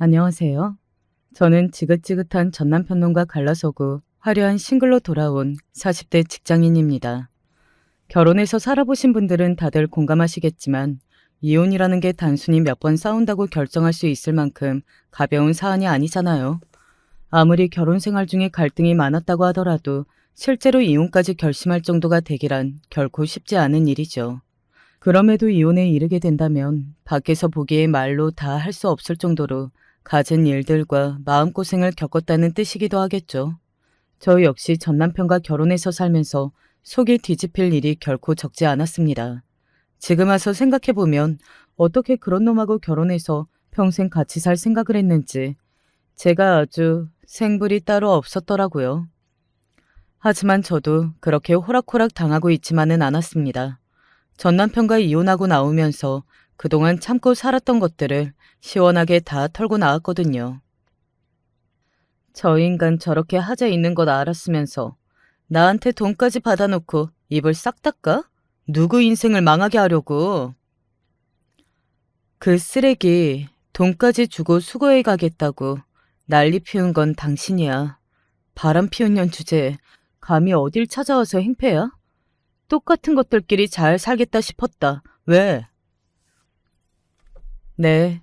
안녕하세요. 저는 지긋지긋한 전남편놈과 갈라서고 화려한 싱글로 돌아온 40대 직장인입니다. 결혼해서 살아보신 분들은 다들 공감하시겠지만 이혼이라는 게 단순히 몇 번 싸운다고 결정할 수 있을 만큼 가벼운 사안이 아니잖아요. 아무리 결혼 생활 중에 갈등이 많았다고 하더라도 실제로 이혼까지 결심할 정도가 되기란 결코 쉽지 않은 일이죠. 그럼에도 이혼에 이르게 된다면 밖에서 보기에 말로 다 할 수 없을 정도로 갖은 일들과 마음고생을 겪었다는 뜻이기도 하겠죠. 저 역시 전 남편과 결혼해서 살면서 속이 뒤집힐 일이 결코 적지 않았습니다. 지금 와서 생각해보면 어떻게 그런 놈하고 결혼해서 평생 같이 살 생각을 했는지 제가 아주 생불이 따로 없었더라고요. 하지만 저도 그렇게 호락호락 당하고 있지만은 않았습니다. 전 남편과 이혼하고 나오면서 그동안 참고 살았던 것들을 시원하게 다 털고 나왔거든요. 저 인간 저렇게 하자 있는 것 알았으면서 나한테 돈까지 받아놓고 입을 싹 닦아? 누구 인생을 망하게 하려고. 그 쓰레기 돈까지 주고 수거해 가겠다고 난리 피운 건 당신이야. 바람 피운 년 주제에 감히 어딜 찾아와서 행패야? 똑같은 것들끼리 잘 살겠다 싶었다. 왜? 네.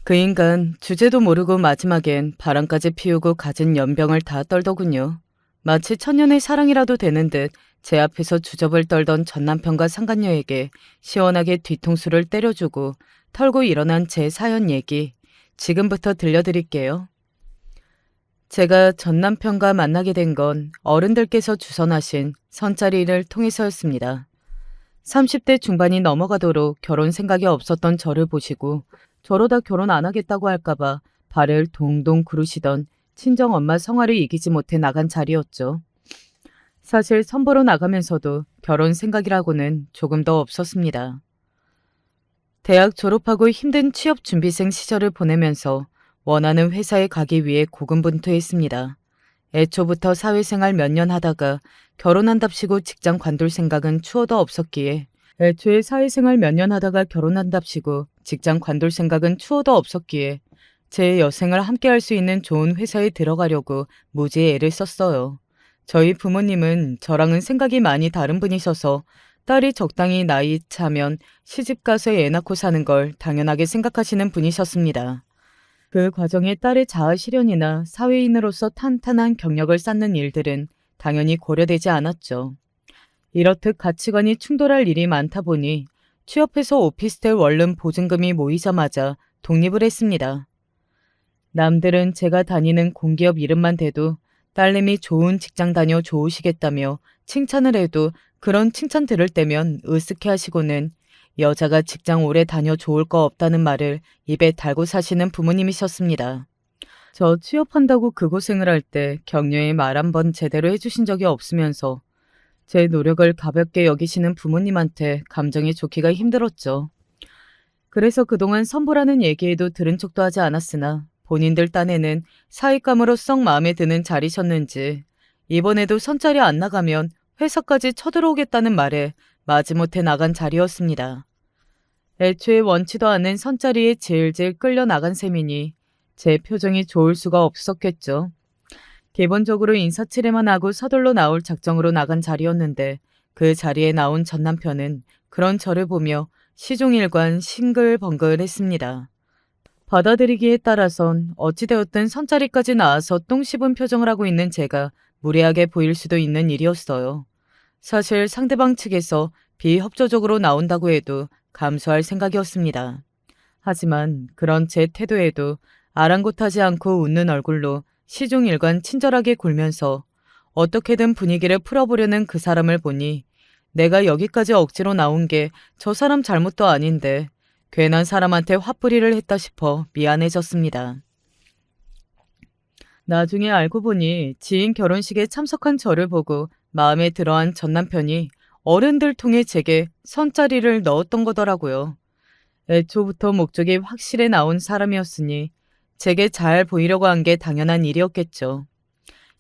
그 인간 주제도 모르고 마지막엔 바람까지 피우고 갖은 연병을 다 떨더군요. 마치 천년의 사랑이라도 되는 듯 제 앞에서 주접을 떨던 전 남편과 상간녀에게 시원하게 뒤통수를 때려주고 털고 일어난 제 사연 얘기 지금부터 들려드릴게요. 제가 전 남편과 만나게 된 건 어른들께서 주선하신 선자리를 통해서였습니다. 30대 중반이 넘어가도록 결혼 생각이 없었던 저를 보시고 저러다 결혼 안 하겠다고 할까봐 발을 동동 구르시던 친정엄마 성화를 이기지 못해 나간 자리였죠. 사실 선보러 나가면서도 결혼 생각이라고는 조금 더 없었습니다. 대학 졸업하고 힘든 취업 준비생 시절을 보내면서 원하는 회사에 가기 위해 고군분투했습니다. 애초부터 사회생활 몇 년 하다가 결혼한답시고 직장 관둘 생각은 추호도 없었기에 애초에 사회생활 몇 년 하다가 결혼한답시고 직장 관둘 생각은 추호도 없었기에 제 여생을 함께 할 수 있는 좋은 회사에 들어가려고 무지의 애를 썼어요. 저희 부모님은 저랑은 생각이 많이 다른 분이셔서 딸이 적당히 나이 차면 시집가서 애 낳고 사는 걸 당연하게 생각하시는 분이셨습니다. 그 과정에 딸의 자아 실현이나 사회인으로서 탄탄한 경력을 쌓는 일들은 당연히 고려되지 않았죠. 이렇듯 가치관이 충돌할 일이 많다 보니 취업해서 오피스텔 원룸 보증금이 모이자마자 독립을 했습니다. 남들은 제가 다니는 공기업 이름만 대도 딸내미 좋은 직장 다녀 좋으시겠다며 칭찬을 해도 그런 칭찬 들을 때면 으쓱해 하시고는 여자가 직장 오래 다녀 좋을 거 없다는 말을 입에 달고 사시는 부모님이셨습니다. 저 취업한다고 그 고생을 할 때 격려의 말 한 번 제대로 해주신 적이 없으면서 제 노력을 가볍게 여기시는 부모님한테 감정이 좋기가 힘들었죠. 그래서 그동안 선보라는 얘기에도 들은 척도 하지 않았으나 본인들 딴에는 사익감으로 썩 마음에 드는 자리셨는지 이번에도 선자리 안 나가면 회사까지 쳐들어오겠다는 말에 마지못해 나간 자리였습니다. 애초에 원치도 않은 선자리에 질질 끌려 나간 셈이니 제 표정이 좋을 수가 없었겠죠. 기본적으로 인사치레만 하고 서둘러 나올 작정으로 나간 자리였는데 그 자리에 나온 전 남편은 그런 저를 보며 시종일관 싱글벙글했습니다. 받아들이기에 따라선 어찌되었든 선자리까지 나와서 똥 씹은 표정을 하고 있는 제가 무례하게 보일 수도 있는 일이었어요. 사실 상대방 측에서 비협조적으로 나온다고 해도 감수할 생각이었습니다. 하지만 그런 제 태도에도 아랑곳하지 않고 웃는 얼굴로 시종일관 친절하게 굴면서 어떻게든 분위기를 풀어보려는 그 사람을 보니 내가 여기까지 억지로 나온 게 저 사람 잘못도 아닌데 괜한 사람한테 화풀이를 했다 싶어 미안해졌습니다. 나중에 알고 보니 지인 결혼식에 참석한 저를 보고 마음에 들어한 전 남편이 어른들 통해 제게 선자리를 넣었던 거더라고요. 애초부터 목적이 확실해 나온 사람이었으니 제게 잘 보이려고 한 게 당연한 일이었겠죠.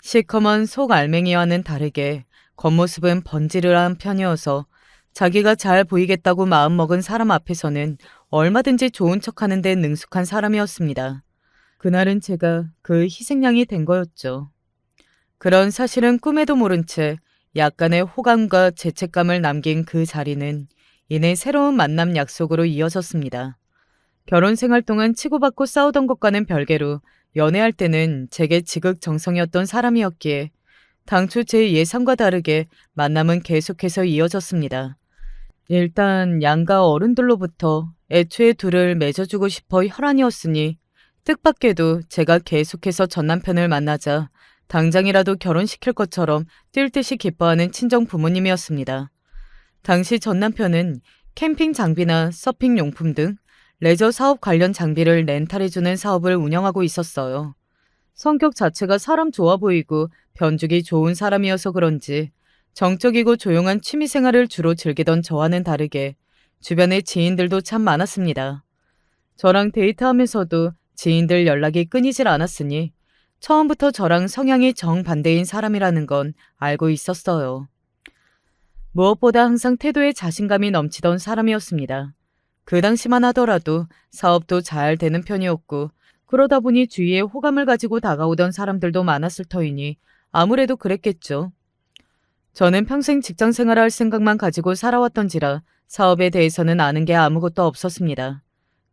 시커먼 속 알맹이와는 다르게 겉모습은 번지르르한 편이어서 자기가 잘 보이겠다고 마음먹은 사람 앞에서는 얼마든지 좋은 척하는 데 능숙한 사람이었습니다. 그날은 제가 그 희생양이 된 거였죠. 그런 사실은 꿈에도 모른 채 약간의 호감과 죄책감을 남긴 그 자리는 이내 새로운 만남 약속으로 이어졌습니다. 결혼 생활 동안 치고받고 싸우던 것과는 별개로 연애할 때는 제게 지극정성이었던 사람이었기에 당초 제 예상과 다르게 만남은 계속해서 이어졌습니다. 일단 양가 어른들로부터 애초에 둘을 맺어주고 싶어 혈안이었으니 뜻밖에도 제가 계속해서 전 남편을 만나자 당장이라도 결혼시킬 것처럼 뛸 듯이 기뻐하는 친정 부모님이었습니다. 당시 전 남편은 캠핑 장비나 서핑 용품 등 레저 사업 관련 장비를 렌탈해주는 사업을 운영하고 있었어요. 성격 자체가 사람 좋아 보이고 변죽이 좋은 사람이어서 그런지 정적이고 조용한 취미생활을 주로 즐기던 저와는 다르게 주변에 지인들도 참 많았습니다. 저랑 데이트하면서도 지인들 연락이 끊이질 않았으니 처음부터 저랑 성향이 정반대인 사람이라는 건 알고 있었어요. 무엇보다 항상 태도에 자신감이 넘치던 사람이었습니다. 그 당시만 하더라도 사업도 잘 되는 편이었고 그러다 보니 주위에 호감을 가지고 다가오던 사람들도 많았을 터이니 아무래도 그랬겠죠. 저는 평생 직장 생활을 할 생각만 가지고 살아왔던지라 사업에 대해서는 아는 게 아무것도 없었습니다.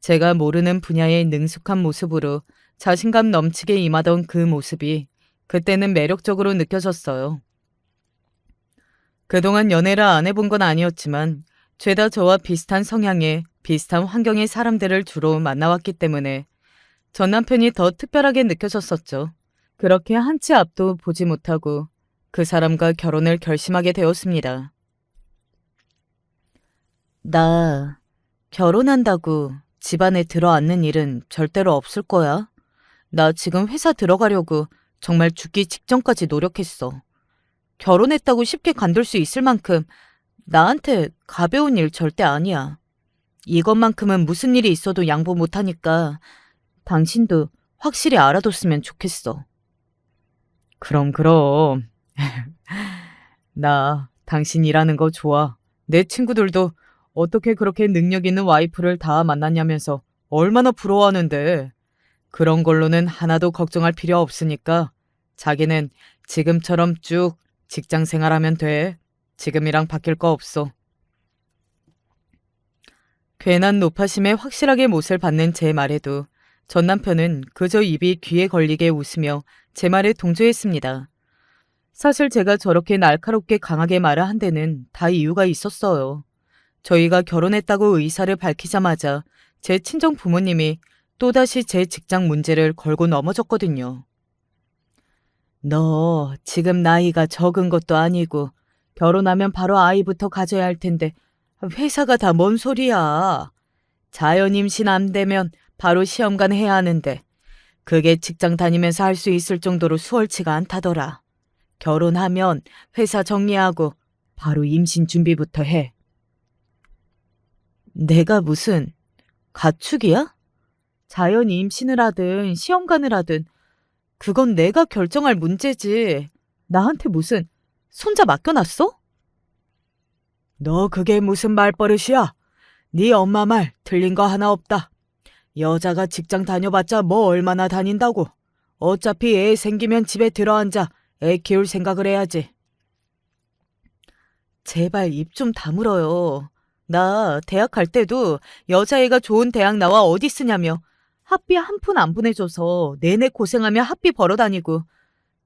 제가 모르는 분야의 능숙한 모습으로 자신감 넘치게 임하던 그 모습이 그때는 매력적으로 느껴졌어요. 그동안 연애를 안 해본 건 아니었지만 죄다 저와 비슷한 성향의 비슷한 환경의 사람들을 주로 만나왔기 때문에 전 남편이 더 특별하게 느껴졌었죠. 그렇게 한 치 앞도 보지 못하고 그 사람과 결혼을 결심하게 되었습니다. 나 결혼한다고 집안에 들어앉는 일은 절대로 없을 거야. 나 지금 회사 들어가려고 정말 죽기 직전까지 노력했어. 결혼했다고 쉽게 관둘 수 있을 만큼 나한테 가벼운 일 절대 아니야. 이것만큼은 무슨 일이 있어도 양보 못하니까 당신도 확실히 알아뒀으면 좋겠어. 그럼. 나 당신 일하는 거 좋아. 내 친구들도 어떻게 그렇게 능력 있는 와이프를 다 만났냐면서 얼마나 부러워하는데. 그런 걸로는 하나도 걱정할 필요 없으니까 자기는 지금처럼 쭉 직장 생활하면 돼. 지금이랑 바뀔 거 없어. 괜한 노파심에 확실하게 못을 받는 제 말에도 전 남편은 그저 입이 귀에 걸리게 웃으며 제 말에 동조했습니다. 사실 제가 저렇게 날카롭게 강하게 말을 한 데는 다 이유가 있었어요. 저희가 결혼했다고 의사를 밝히자마자 제 친정 부모님이 또다시 제 직장 문제를 걸고 넘어졌거든요. 너 지금 나이가 적은 것도 아니고 결혼하면 바로 아이부터 가져야 할 텐데 회사가 다 뭔 소리야. 자연 임신 안 되면 바로 시험관 해야 하는데 그게 직장 다니면서 할 수 있을 정도로 수월치가 않다더라. 결혼하면 회사 정리하고 바로 임신 준비부터 해. 내가 무슨 가축이야? 자연 임신을 하든 시험관을 하든 그건 내가 결정할 문제지. 나한테 무슨 손자 맡겨놨어? 너 그게 무슨 말버릇이야? 네 엄마 말 틀린 거 하나 없다. 여자가 직장 다녀봤자 뭐 얼마나 다닌다고. 어차피 애 생기면 집에 들어앉아 애 키울 생각을 해야지. 제발 입 좀 다물어요. 나 대학 갈 때도 여자애가 좋은 대학 나와 어디 쓰냐며 학비 한 푼 안 보내줘서 내내 고생하며 학비 벌어다니고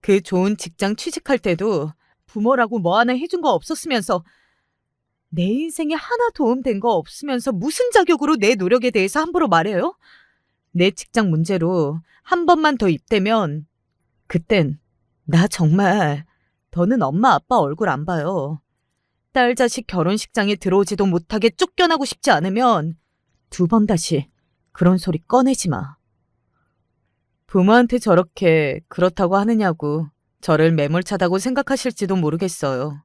그 좋은 직장 취직할 때도 부모라고 뭐 하나 해준 거 없었으면서 내 인생에 하나 도움된 거 없으면서 무슨 자격으로 내 노력에 대해서 함부로 말해요? 내 직장 문제로 한 번만 더 입대면 그땐 나 정말 더는 엄마 아빠 얼굴 안 봐요. 딸 자식 결혼식장에 들어오지도 못하게 쫓겨나고 싶지 않으면 두 번 다시 그런 소리 꺼내지 마. 부모한테 저렇게 그렇다고 하느냐고 저를 매몰차다고 생각하실지도 모르겠어요.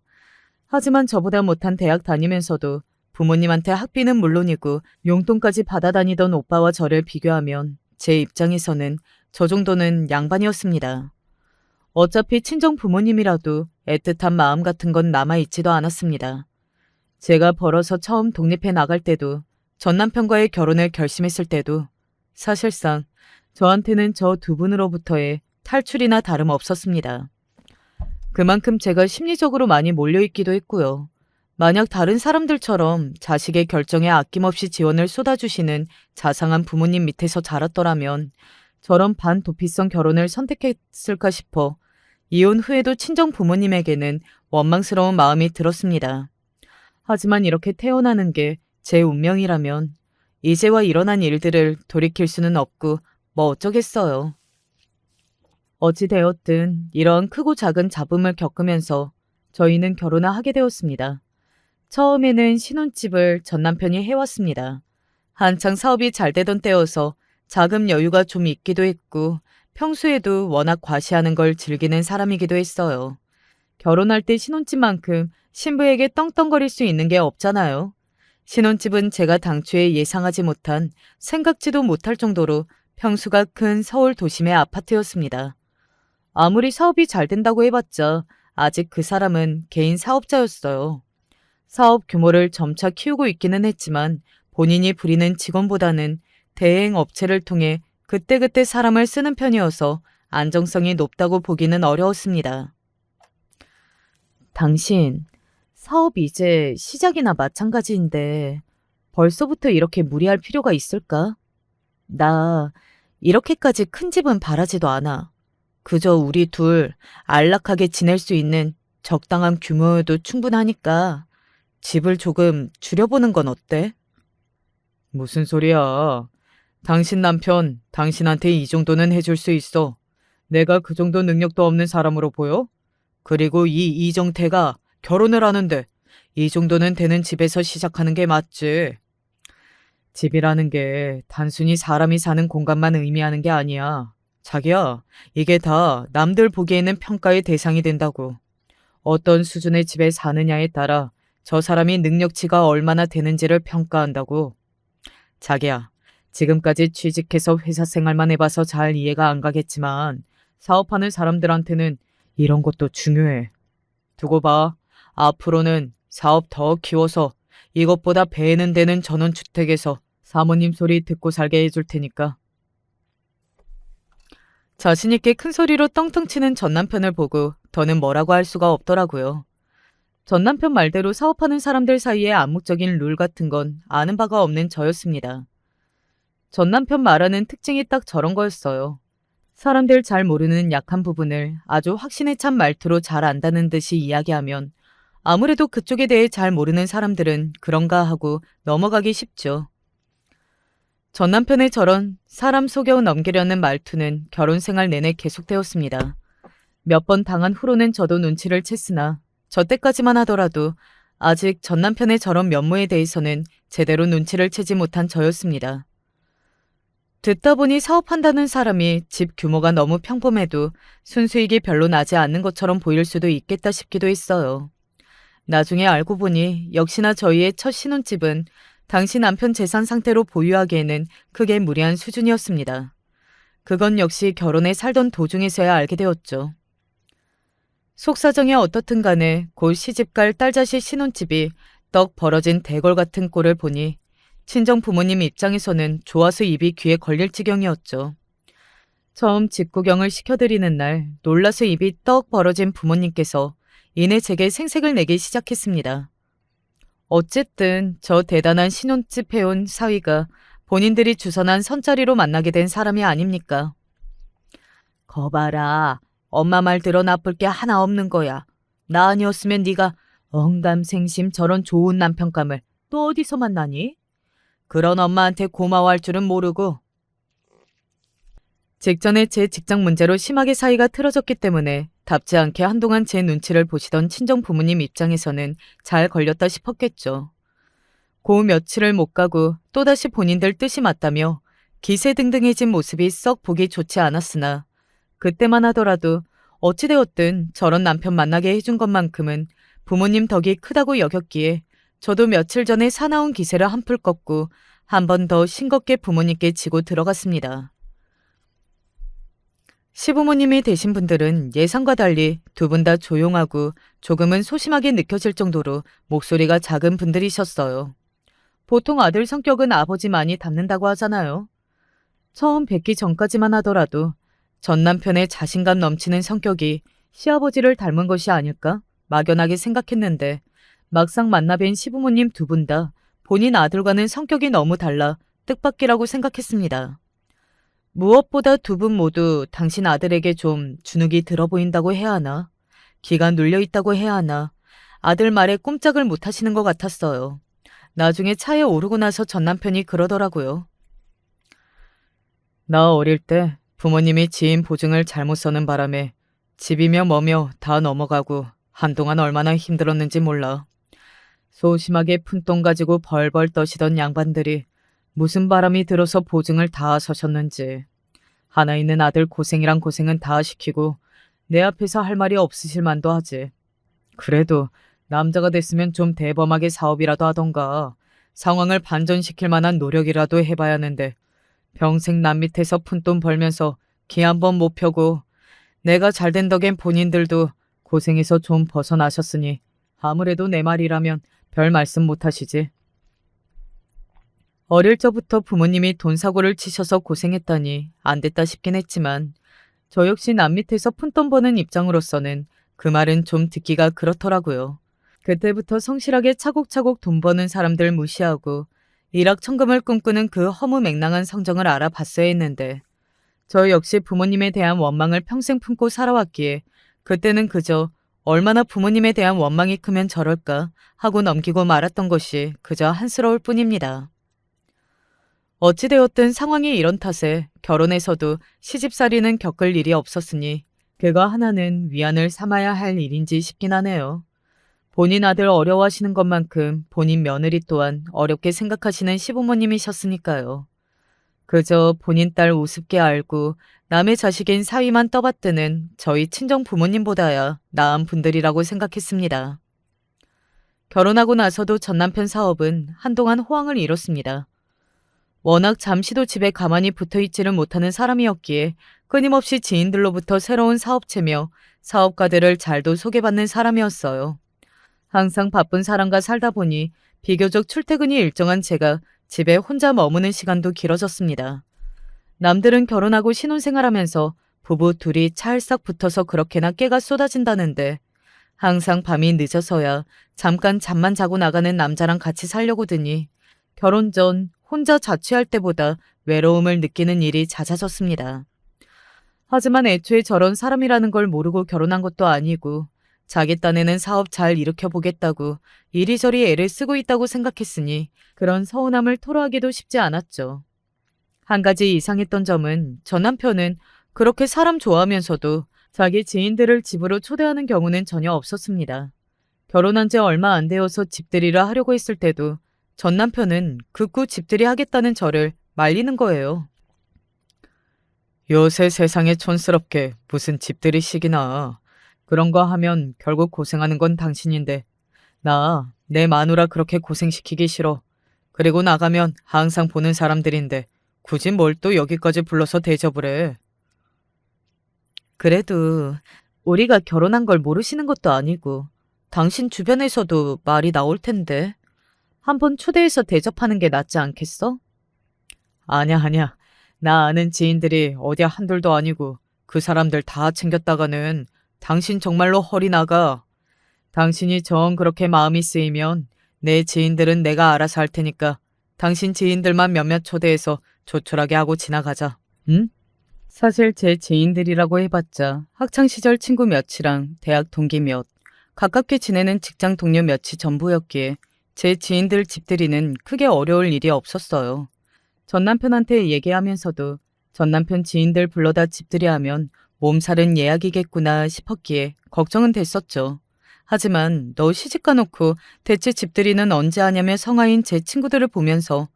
하지만 저보다 못한 대학 다니면서도 부모님한테 학비는 물론이고 용돈까지 받아다니던 오빠와 저를 비교하면 제 입장에서는 저 정도는 양반이었습니다. 어차피 친정 부모님이라도 애틋한 마음 같은 건 남아있지도 않았습니다. 제가 벌어서 처음 독립해 나갈 때도 전 남편과의 결혼을 결심했을 때도 사실상 저한테는 저 두 분으로부터의 탈출이나 다름없었습니다. 그만큼 제가 심리적으로 많이 몰려있기도 했고요. 만약 다른 사람들처럼 자식의 결정에 아낌없이 지원을 쏟아주시는 자상한 부모님 밑에서 자랐더라면 저런 반도피성 결혼을 선택했을까 싶어 이혼 후에도 친정 부모님에게는 원망스러운 마음이 들었습니다. 하지만 이렇게 태어나는 게 제 운명이라면 이제와 일어난 일들을 돌이킬 수는 없고 뭐 어쩌겠어요. 어찌되었든 이런 크고 작은 잡음을 겪으면서 저희는 결혼을 하게 되었습니다. 처음에는 신혼집을 전 남편이 해왔습니다. 한창 사업이 잘 되던 때여서 자금 여유가 좀 있기도 했고 평소에도 워낙 과시하는 걸 즐기는 사람이기도 했어요. 결혼할 때 신혼집만큼 신부에게 떵떵거릴 수 있는 게 없잖아요. 신혼집은 제가 당초에 예상하지 못한 생각지도 못할 정도로 평수가 큰 서울 도심의 아파트였습니다. 아무리 사업이 잘 된다고 해봤자 아직 그 사람은 개인 사업자였어요. 사업 규모를 점차 키우고 있기는 했지만 본인이 부리는 직원보다는 대행 업체를 통해 그때그때 사람을 쓰는 편이어서 안정성이 높다고 보기는 어려웠습니다. 당신, 사업 이제 시작이나 마찬가지인데 벌써부터 이렇게 무리할 필요가 있을까? 나 이렇게까지 큰 집은 바라지도 않아. 그저 우리 둘 안락하게 지낼 수 있는 적당한 규모여도 충분하니까 집을 조금 줄여보는 건 어때? 무슨 소리야. 당신 남편, 당신한테 이 정도는 해줄 수 있어. 내가 그 정도 능력도 없는 사람으로 보여? 그리고 이 이정태가 결혼을 하는데 이 정도는 되는 집에서 시작하는 게 맞지. 집이라는 게 단순히 사람이 사는 공간만 의미하는 게 아니야. 자기야, 이게 다 남들 보기에는 평가의 대상이 된다고. 어떤 수준의 집에 사느냐에 따라 저 사람이 능력치가 얼마나 되는지를 평가한다고. 자기야, 지금까지 취직해서 회사 생활만 해봐서 잘 이해가 안 가겠지만 사업하는 사람들한테는 이런 것도 중요해. 두고 봐. 앞으로는 사업 더 키워서 이것보다 배는 되는 전원주택에서 사모님 소리 듣고 살게 해줄 테니까. 자신있게 큰 소리로 떵떵 치는 전 남편을 보고 더는 뭐라고 할 수가 없더라고요. 전 남편 말대로 사업하는 사람들 사이에 암묵적인 룰 같은 건 아는 바가 없는 저였습니다. 전 남편 말하는 특징이 딱 저런 거였어요. 사람들 잘 모르는 약한 부분을 아주 확신에 찬 말투로 잘 안다는 듯이 이야기하면 아무래도 그쪽에 대해 잘 모르는 사람들은 그런가 하고 넘어가기 쉽죠. 전 남편의 저런 사람 속여 넘기려는 말투는 결혼 생활 내내 계속되었습니다. 몇 번 당한 후로는 저도 눈치를 챘으나 저 때까지만 하더라도 아직 전 남편의 저런 면모에 대해서는 제대로 눈치를 채지 못한 저였습니다. 듣다 보니 사업한다는 사람이 집 규모가 너무 평범해도 순수익이 별로 나지 않는 것처럼 보일 수도 있겠다 싶기도 했어요. 나중에 알고 보니 역시나 저희의 첫 신혼집은 당시 남편 재산 상태로 보유하기에는 크게 무리한 수준이었습니다. 그건 역시 결혼에 살던 도중에서야 알게 되었죠. 속사정이 어떻든 간에 곧 시집갈 딸자식 신혼집이 떡 벌어진 대궐 같은 꼴을 보니 친정 부모님 입장에서는 좋아서 입이 귀에 걸릴 지경이었죠. 처음 집 구경을 시켜드리는 날 놀라서 입이 떡 벌어진 부모님께서 이내 제게 생색을 내기 시작했습니다. 어쨌든 저 대단한 신혼집 해온 사위가 본인들이 주선한 선자리로 만나게 된 사람이 아닙니까? 거봐라. 엄마 말 들어 나쁠 게 하나 없는 거야. 나 아니었으면 네가 언감생심 저런 좋은 남편감을 또 어디서 만나니? 그런 엄마한테 고마워할 줄은 모르고. 직전에 제 직장 문제로 심하게 사이가 틀어졌기 때문에 답지 않게 한동안 제 눈치를 보시던 친정 부모님 입장에서는 잘 걸렸다 싶었겠죠. 고 며칠을 못 가고 또다시 본인들 뜻이 맞다며 기세등등해진 모습이 썩 보기 좋지 않았으나 그때만 하더라도 어찌되었든 저런 남편 만나게 해준 것만큼은 부모님 덕이 크다고 여겼기에 저도 며칠 전에 사나운 기세를 한풀 꺾고 한 번 더 싱겁게 부모님께 지고 들어갔습니다. 시부모님이 되신 분들은 예상과 달리 두 분 다 조용하고 조금은 소심하게 느껴질 정도로 목소리가 작은 분들이셨어요. 보통 아들 성격은 아버지 많이 닮는다고 하잖아요. 처음 뵙기 전까지만 하더라도 전 남편의 자신감 넘치는 성격이 시아버지를 닮은 것이 아닐까 막연하게 생각했는데 막상 만나 뵌 시부모님 두 분 다 본인 아들과는 성격이 너무 달라 뜻밖이라고 생각했습니다. 무엇보다 두 분 모두 당신 아들에게 좀 주눅이 들어 보인다고 해야 하나? 기가 눌려 있다고 해야 하나? 아들 말에 꼼짝을 못 하시는 것 같았어요. 나중에 차에 오르고 나서 전 남편이 그러더라고요. 나 어릴 때 부모님이 지인 보증을 잘못 서는 바람에 집이며 뭐며 다 넘어가고 한동안 얼마나 힘들었는지 몰라. 소심하게 푼돈 가지고 벌벌 떠시던 양반들이 무슨 바람이 들어서 보증을 다 서셨는지. 하나 있는 아들 고생이란 고생은 다 시키고 내 앞에서 할 말이 없으실 만도 하지. 그래도 남자가 됐으면 좀 대범하게 사업이라도 하던가 상황을 반전시킬 만한 노력이라도 해봐야 하는데 평생 남 밑에서 푼돈 벌면서 기 한 번 못 펴고 내가 잘된 덕엔 본인들도 고생해서 좀 벗어나셨으니 아무래도 내 말이라면 별 말씀 못 하시지. 어릴 적부터 부모님이 돈 사고를 치셔서 고생했다니 안 됐다 싶긴 했지만 저 역시 남 밑에서 푼돈 버는 입장으로서는 그 말은 좀 듣기가 그렇더라고요. 그때부터 성실하게 차곡차곡 돈 버는 사람들 무시하고 일확천금을 꿈꾸는 그 허무맹랑한 성정을 알아봤어야 했는데 저 역시 부모님에 대한 원망을 평생 품고 살아왔기에 그때는 그저 얼마나 부모님에 대한 원망이 크면 저럴까 하고 넘기고 말았던 것이 그저 한스러울 뿐입니다. 어찌되었든 상황이 이런 탓에 결혼해서도 시집살이는 겪을 일이 없었으니 그거 하나는 위안을 삼아야 할 일인지 싶긴 하네요. 본인 아들 어려워하시는 것만큼 본인 며느리 또한 어렵게 생각하시는 시부모님이셨으니까요. 그저 본인 딸 우습게 알고 남의 자식인 사위만 떠받드는 저희 친정 부모님보다야 나은 분들이라고 생각했습니다. 결혼하고 나서도 전 남편 사업은 한동안 호황을 이뤘습니다. 워낙 잠시도 집에 가만히 붙어있지를 못하는 사람이었기에 끊임없이 지인들로부터 새로운 사업체며 사업가들을 잘도 소개받는 사람이었어요. 항상 바쁜 사람과 살다 보니 비교적 출퇴근이 일정한 제가 집에 혼자 머무는 시간도 길어졌습니다. 남들은 결혼하고 신혼생활하면서 부부 둘이 찰싹 붙어서 그렇게나 깨가 쏟아진다는데 항상 밤이 늦어서야 잠깐 잠만 자고 나가는 남자랑 같이 살려고 드니 결혼 전 혼자 자취할 때보다 외로움을 느끼는 일이 잦아졌습니다. 하지만 애초에 저런 사람이라는 걸 모르고 결혼한 것도 아니고 자기 딴에는 사업 잘 일으켜보겠다고 이리저리 애를 쓰고 있다고 생각했으니 그런 서운함을 토로하기도 쉽지 않았죠. 한 가지 이상했던 점은 전 남편은 그렇게 사람 좋아하면서도 자기 지인들을 집으로 초대하는 경우는 전혀 없었습니다. 결혼한 지 얼마 안 되어서 집들이를 하려고 했을 때도 전 남편은 극구 집들이 하겠다는 저를 말리는 거예요. 요새 세상에 촌스럽게 무슨 집들이식이나 그런 거 하면 결국 고생하는 건 당신인데 나 내 마누라 그렇게 고생시키기 싫어. 그리고 나가면 항상 보는 사람들인데 굳이 뭘 또 여기까지 불러서 대접을 해. 그래도 우리가 결혼한 걸 모르시는 것도 아니고 당신 주변에서도 말이 나올 텐데 한번 초대해서 대접하는 게 낫지 않겠어? 아냐. 나 아는 지인들이 어디 한둘도 아니고 그 사람들 다 챙겼다가는 당신 정말로 허리 나가. 당신이 정 그렇게 마음이 쓰이면 내 지인들은 내가 알아서 할 테니까 당신 지인들만 몇몇 초대해서 조촐하게 하고 지나가자. 응? 사실 제 지인들이라고 해봤자 학창시절 친구 몇이랑 대학 동기 몇, 가깝게 지내는 직장 동료 몇이 전부였기에 제 지인들 집들이는 크게 어려울 일이 없었어요. 전 남편한테 얘기하면서도 전 남편 지인들 불러다 집들이 하면 몸살은 예약이겠구나 싶었기에 걱정은 됐었죠. 하지만 너 시집가 놓고 대체 집들이는 언제 하냐며 성화인 제 친구들을 보면서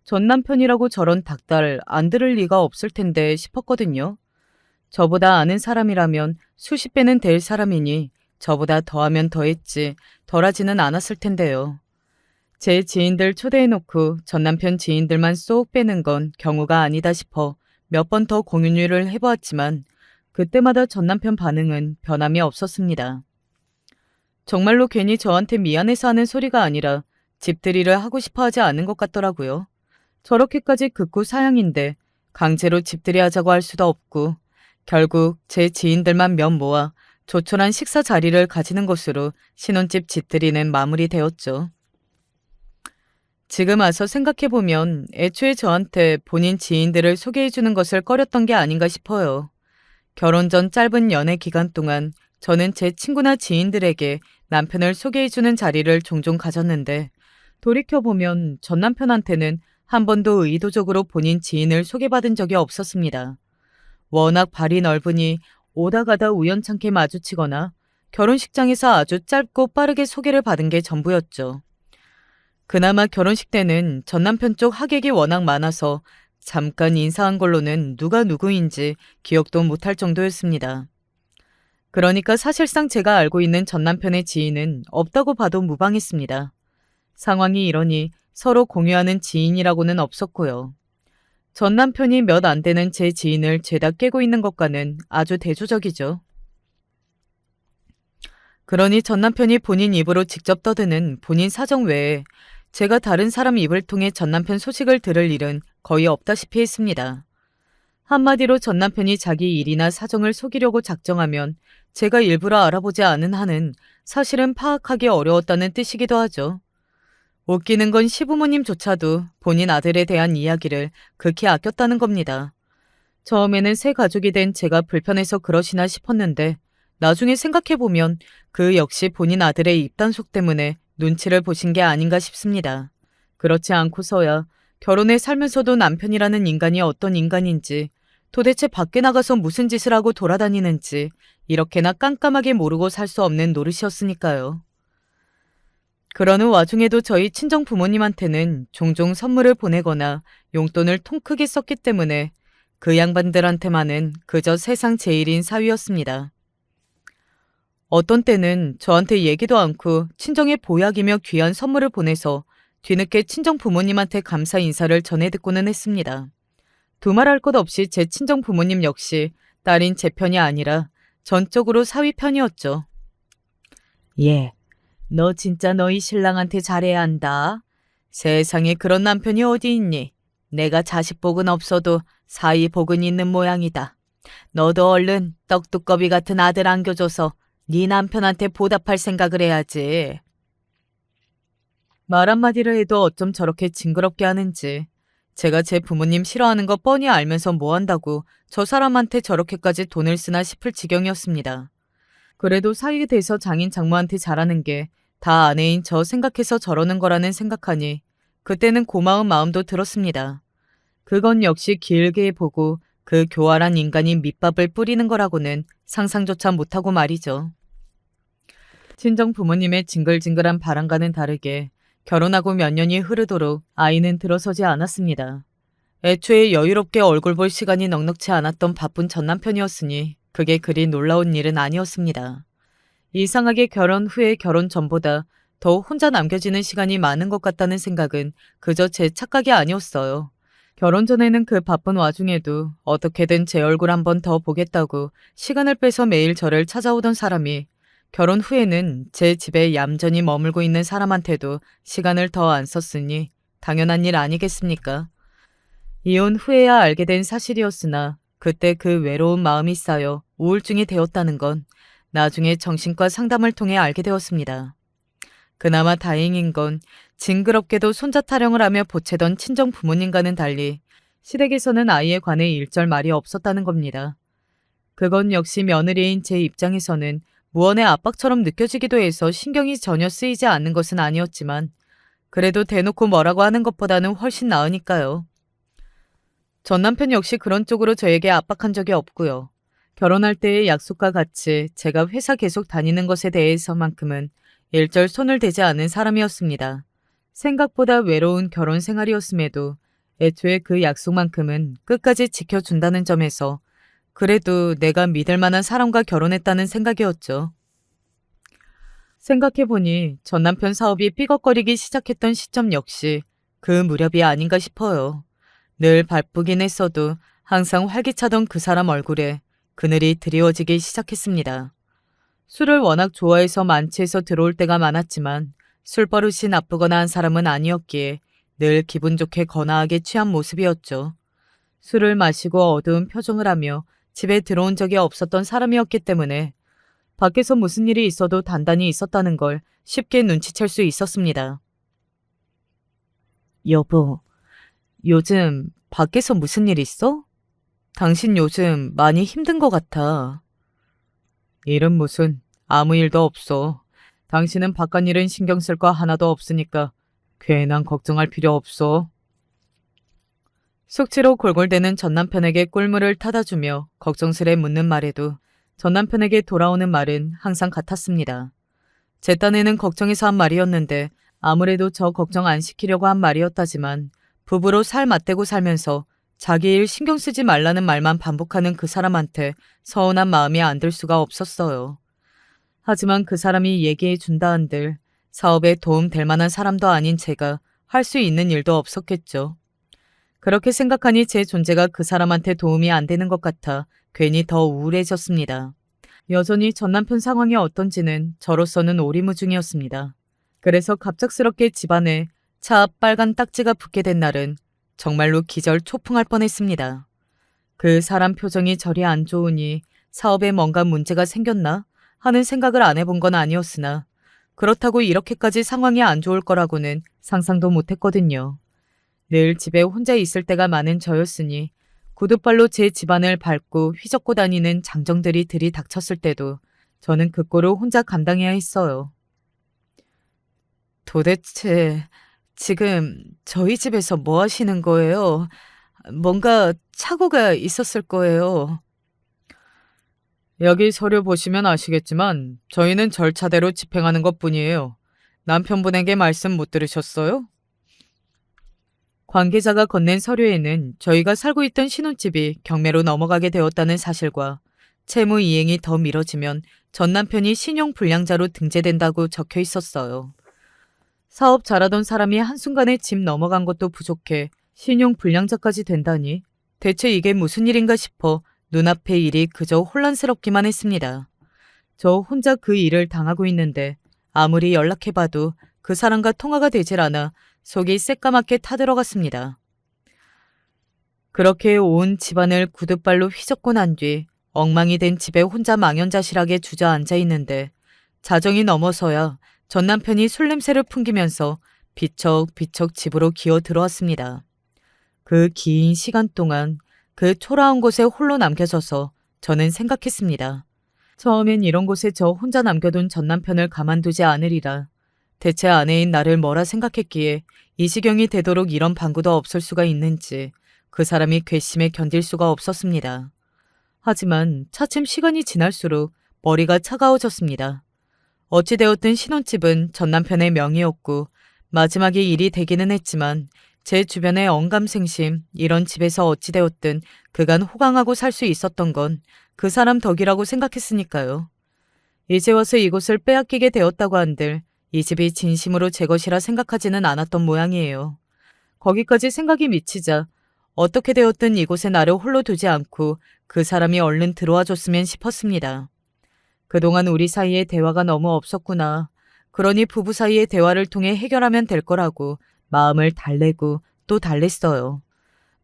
전 남편이라고 저런 닭달 안 들을 리가 없을 텐데 싶었거든요. 저보다 아는 사람이라면 수십 배는 될 사람이니 저보다 더하면 더했지 덜하지는 않았을 텐데요. 제 지인들 초대해놓고 전 남편 지인들만 쏙 빼는 건 경우가 아니다 싶어 몇 번 더 공유를 해보았지만 그때마다 전 남편 반응은 변함이 없었습니다. 정말로 괜히 저한테 미안해서 하는 소리가 아니라 집들이를 하고 싶어 하지 않은 것 같더라고요. 저렇게까지 극구 사양인데 강제로 집들이 하자고 할 수도 없고 결국 제 지인들만 몇 모아 조촐한 식사 자리를 가지는 것으로 신혼집 집들이는 마무리되었죠. 지금 와서 생각해보면 애초에 저한테 본인 지인들을 소개해주는 것을 꺼렸던 게 아닌가 싶어요. 결혼 전 짧은 연애 기간 동안 저는 제 친구나 지인들에게 남편을 소개해주는 자리를 종종 가졌는데 돌이켜보면 전 남편한테는 한 번도 의도적으로 본인 지인을 소개받은 적이 없었습니다. 워낙 발이 넓으니 오다 가다 우연찮게 마주치거나 결혼식장에서 아주 짧고 빠르게 소개를 받은 게 전부였죠. 그나마 결혼식 때는 전 남편 쪽 하객이 워낙 많아서 잠깐 인사한 걸로는 누가 누구인지 기억도 못할 정도였습니다. 그러니까 사실상 제가 알고 있는 전 남편의 지인은 없다고 봐도 무방했습니다. 상황이 이러니 서로 공유하는 지인이라고는 없었고요. 전 남편이 몇 안 되는 제 지인을 죄다 깨고 있는 것과는 아주 대조적이죠. 그러니 전 남편이 본인 입으로 직접 떠드는 본인 사정 외에 제가 다른 사람 입을 통해 전 남편 소식을 들을 일은 거의 없다시피 했습니다. 한마디로 전 남편이 자기 일이나 사정을 속이려고 작정하면 제가 일부러 알아보지 않은 한은 사실은 파악하기 어려웠다는 뜻이기도 하죠. 웃기는 건 시부모님조차도 본인 아들에 대한 이야기를 극히 아꼈다는 겁니다. 처음에는 새 가족이 된 제가 불편해서 그러시나 싶었는데 나중에 생각해보면 그 역시 본인 아들의 입단속 때문에 눈치를 보신 게 아닌가 싶습니다. 그렇지 않고서야 결혼해 살면서도 남편이라는 인간이 어떤 인간인지 도대체 밖에 나가서 무슨 짓을 하고 돌아다니는지 이렇게나 깜깜하게 모르고 살 수 없는 노릇이었으니까요. 그러는 와중에도 저희 친정 부모님한테는 종종 선물을 보내거나 용돈을 통 크게 썼기 때문에 그 양반들한테만은 그저 세상 제일인 사위였습니다. 어떤 때는 저한테 얘기도 않고 친정에 보약이며 귀한 선물을 보내서 뒤늦게 친정 부모님한테 감사 인사를 전해 듣고는 했습니다. 두말할 것 없이 제 친정 부모님 역시 딸인 제 편이 아니라 전적으로 사위 편이었죠. 예, 너 진짜 너희 신랑한테 잘해야 한다. 세상에 그런 남편이 어디 있니? 내가 자식 복은 없어도 사위 복은 있는 모양이다. 너도 얼른 떡두꺼비 같은 아들 안겨줘서 네 남편한테 보답할 생각을 해야지. 말 한마디를 해도 어쩜 저렇게 징그럽게 하는지. 제가 제 부모님 싫어하는 거 뻔히 알면서 뭐 한다고 저 사람한테 저렇게까지 돈을 쓰나 싶을 지경이었습니다. 그래도 사위가 돼서 장인 장모한테 잘하는 게 다 아내인 저 생각해서 저러는 거라는 생각하니 그때는 고마운 마음도 들었습니다. 그건 역시 길게 보고 그 교활한 인간이 밑밥을 뿌리는 거라고는 상상조차 못하고 말이죠. 친정 부모님의 징글징글한 바람과는 다르게 결혼하고 몇 년이 흐르도록 아이는 들어서지 않았습니다. 애초에 여유롭게 얼굴 볼 시간이 넉넉치 않았던 바쁜 전 남편이었으니 그게 그리 놀라운 일은 아니었습니다. 이상하게 결혼 후에 결혼 전보다 더 혼자 남겨지는 시간이 많은 것 같다는 생각은 그저 제 착각이 아니었어요. 결혼 전에는 그 바쁜 와중에도 어떻게든 제 얼굴 한번 더 보겠다고 시간을 빼서 매일 저를 찾아오던 사람이 결혼 후에는 제 집에 얌전히 머물고 있는 사람한테도 시간을 더 안 썼으니 당연한 일 아니겠습니까? 이혼 후에야 알게 된 사실이었으나 그때 그 외로운 마음이 쌓여 우울증이 되었다는 건 나중에 정신과 상담을 통해 알게 되었습니다. 그나마 다행인 건 징그럽게도 손자 타령을 하며 보채던 친정 부모님과는 달리 시댁에서는 아이에 관해 일절 말이 없었다는 겁니다. 그건 역시 며느리인 제 입장에서는 무언의 압박처럼 느껴지기도 해서 신경이 전혀 쓰이지 않는 것은 아니었지만 그래도 대놓고 뭐라고 하는 것보다는 훨씬 나으니까요. 전 남편 역시 그런 쪽으로 저에게 압박한 적이 없고요. 결혼할 때의 약속과 같이 제가 회사 계속 다니는 것에 대해서만큼은 일절 손을 대지 않은 사람이었습니다. 생각보다 외로운 결혼 생활이었음에도 애초에 그 약속만큼은 끝까지 지켜준다는 점에서 그래도 내가 믿을 만한 사람과 결혼했다는 생각이었죠. 생각해보니 전 남편 사업이 삐걱거리기 시작했던 시점 역시 그 무렵이 아닌가 싶어요. 늘 바쁘긴 했어도 항상 활기차던 그 사람 얼굴에 그늘이 드리워지기 시작했습니다. 술을 워낙 좋아해서 만취해서 들어올 때가 많았지만 술버릇이 나쁘거나 한 사람은 아니었기에 늘 기분 좋게 거나하게 취한 모습이었죠. 술을 마시고 어두운 표정을 하며 집에 들어온 적이 없었던 사람이었기 때문에 밖에서 무슨 일이 있어도 단단히 있었다는 걸 쉽게 눈치챌 수 있었습니다. 여보, 요즘 밖에서 무슨 일 있어? 당신 요즘 많이 힘든 것 같아. 일은 무슨, 아무 일도 없어. 당신은 바깥 일은 신경 쓸 거 하나도 없으니까 괜한 걱정할 필요 없어. 숙취로 골골대는 전남편에게 꿀물을 타다 주며 걱정스레 묻는 말에도 전남편에게 돌아오는 말은 항상 같았습니다. 제 딴에는 걱정해서 한 말이었는데 아무래도 저 걱정 안 시키려고 한 말이었다지만 부부로 살 맞대고 살면서 자기 일 신경 쓰지 말라는 말만 반복하는 그 사람한테 서운한 마음이 안 들 수가 없었어요. 하지만 그 사람이 얘기해 준다 한들 사업에 도움 될 만한 사람도 아닌 제가 할 수 있는 일도 없었겠죠. 그렇게 생각하니 제 존재가 그 사람한테 도움이 안 되는 것 같아 괜히 더 우울해졌습니다. 여전히 전 남편 상황이 어떤지는 저로서는 오리무중이었습니다. 그래서 갑작스럽게 집안에 차 앞 빨간 딱지가 붙게 된 날은 정말로 기절 초풍할 뻔했습니다. 그 사람 표정이 저리 안 좋으니 사업에 뭔가 문제가 생겼나 하는 생각을 안 해본 건 아니었으나 그렇다고 이렇게까지 상황이 안 좋을 거라고는 상상도 못했거든요. 늘 집에 혼자 있을 때가 많은 저였으니 구두발로 제 집안을 밟고 휘젓고 다니는 장정들이 들이닥쳤을 때도 저는 그 꼴을 혼자 감당해야 했어요. 도대체 지금 저희 집에서 뭐 하시는 거예요? 뭔가 착오가 있었을 거예요. 여기 서류 보시면 아시겠지만 저희는 절차대로 집행하는 것뿐이에요. 남편분에게 말씀 못 들으셨어요? 관계자가 건넨 서류에는 저희가 살고 있던 신혼집이 경매로 넘어가게 되었다는 사실과 채무 이행이 더 미뤄지면 전 남편이 신용불량자로 등재된다고 적혀 있었어요. 사업 잘하던 사람이 한순간에 집 넘어간 것도 부족해 신용불량자까지 된다니 대체 이게 무슨 일인가 싶어 눈앞의 일이 그저 혼란스럽기만 했습니다. 저 혼자 그 일을 당하고 있는데 아무리 연락해봐도 그 사람과 통화가 되질 않아 속이 새까맣게 타들어갔습니다. 그렇게 온 집안을 구둣발로 휘젓고 난 뒤 엉망이 된 집에 혼자 망연자실하게 주저앉아 있는데 자정이 넘어서야 전 남편이 술 냄새를 풍기면서 비척비척 집으로 기어 들어왔습니다. 그 긴 시간 동안 그 초라한 곳에 홀로 남겨져서 저는 생각했습니다. 처음엔 이런 곳에 저 혼자 남겨둔 전 남편을 가만두지 않으리라. 대체 아내인 나를 뭐라 생각했기에 이 지경이 되도록 이런 방구도 없을 수가 있는지 그 사람이 괘씸해 견딜 수가 없었습니다. 하지만 차츰 시간이 지날수록 머리가 차가워졌습니다. 어찌되었든 신혼집은 전 남편의 명의였고 마지막에 일이 되기는 했지만 제 주변에 언감생심 이런 집에서 어찌되었든 그간 호강하고 살 수 있었던 건 그 사람 덕이라고 생각했으니까요. 이제 와서 이곳을 빼앗기게 되었다고 한들 이 집이 진심으로 제 것이라 생각하지는 않았던 모양이에요. 거기까지 생각이 미치자 어떻게 되었든 이곳에 나를 홀로 두지 않고 그 사람이 얼른 들어와 줬으면 싶었습니다. 그동안 우리 사이에 대화가 너무 없었구나. 그러니 부부 사이의 대화를 통해 해결하면 될 거라고 마음을 달래고 또 달랬어요.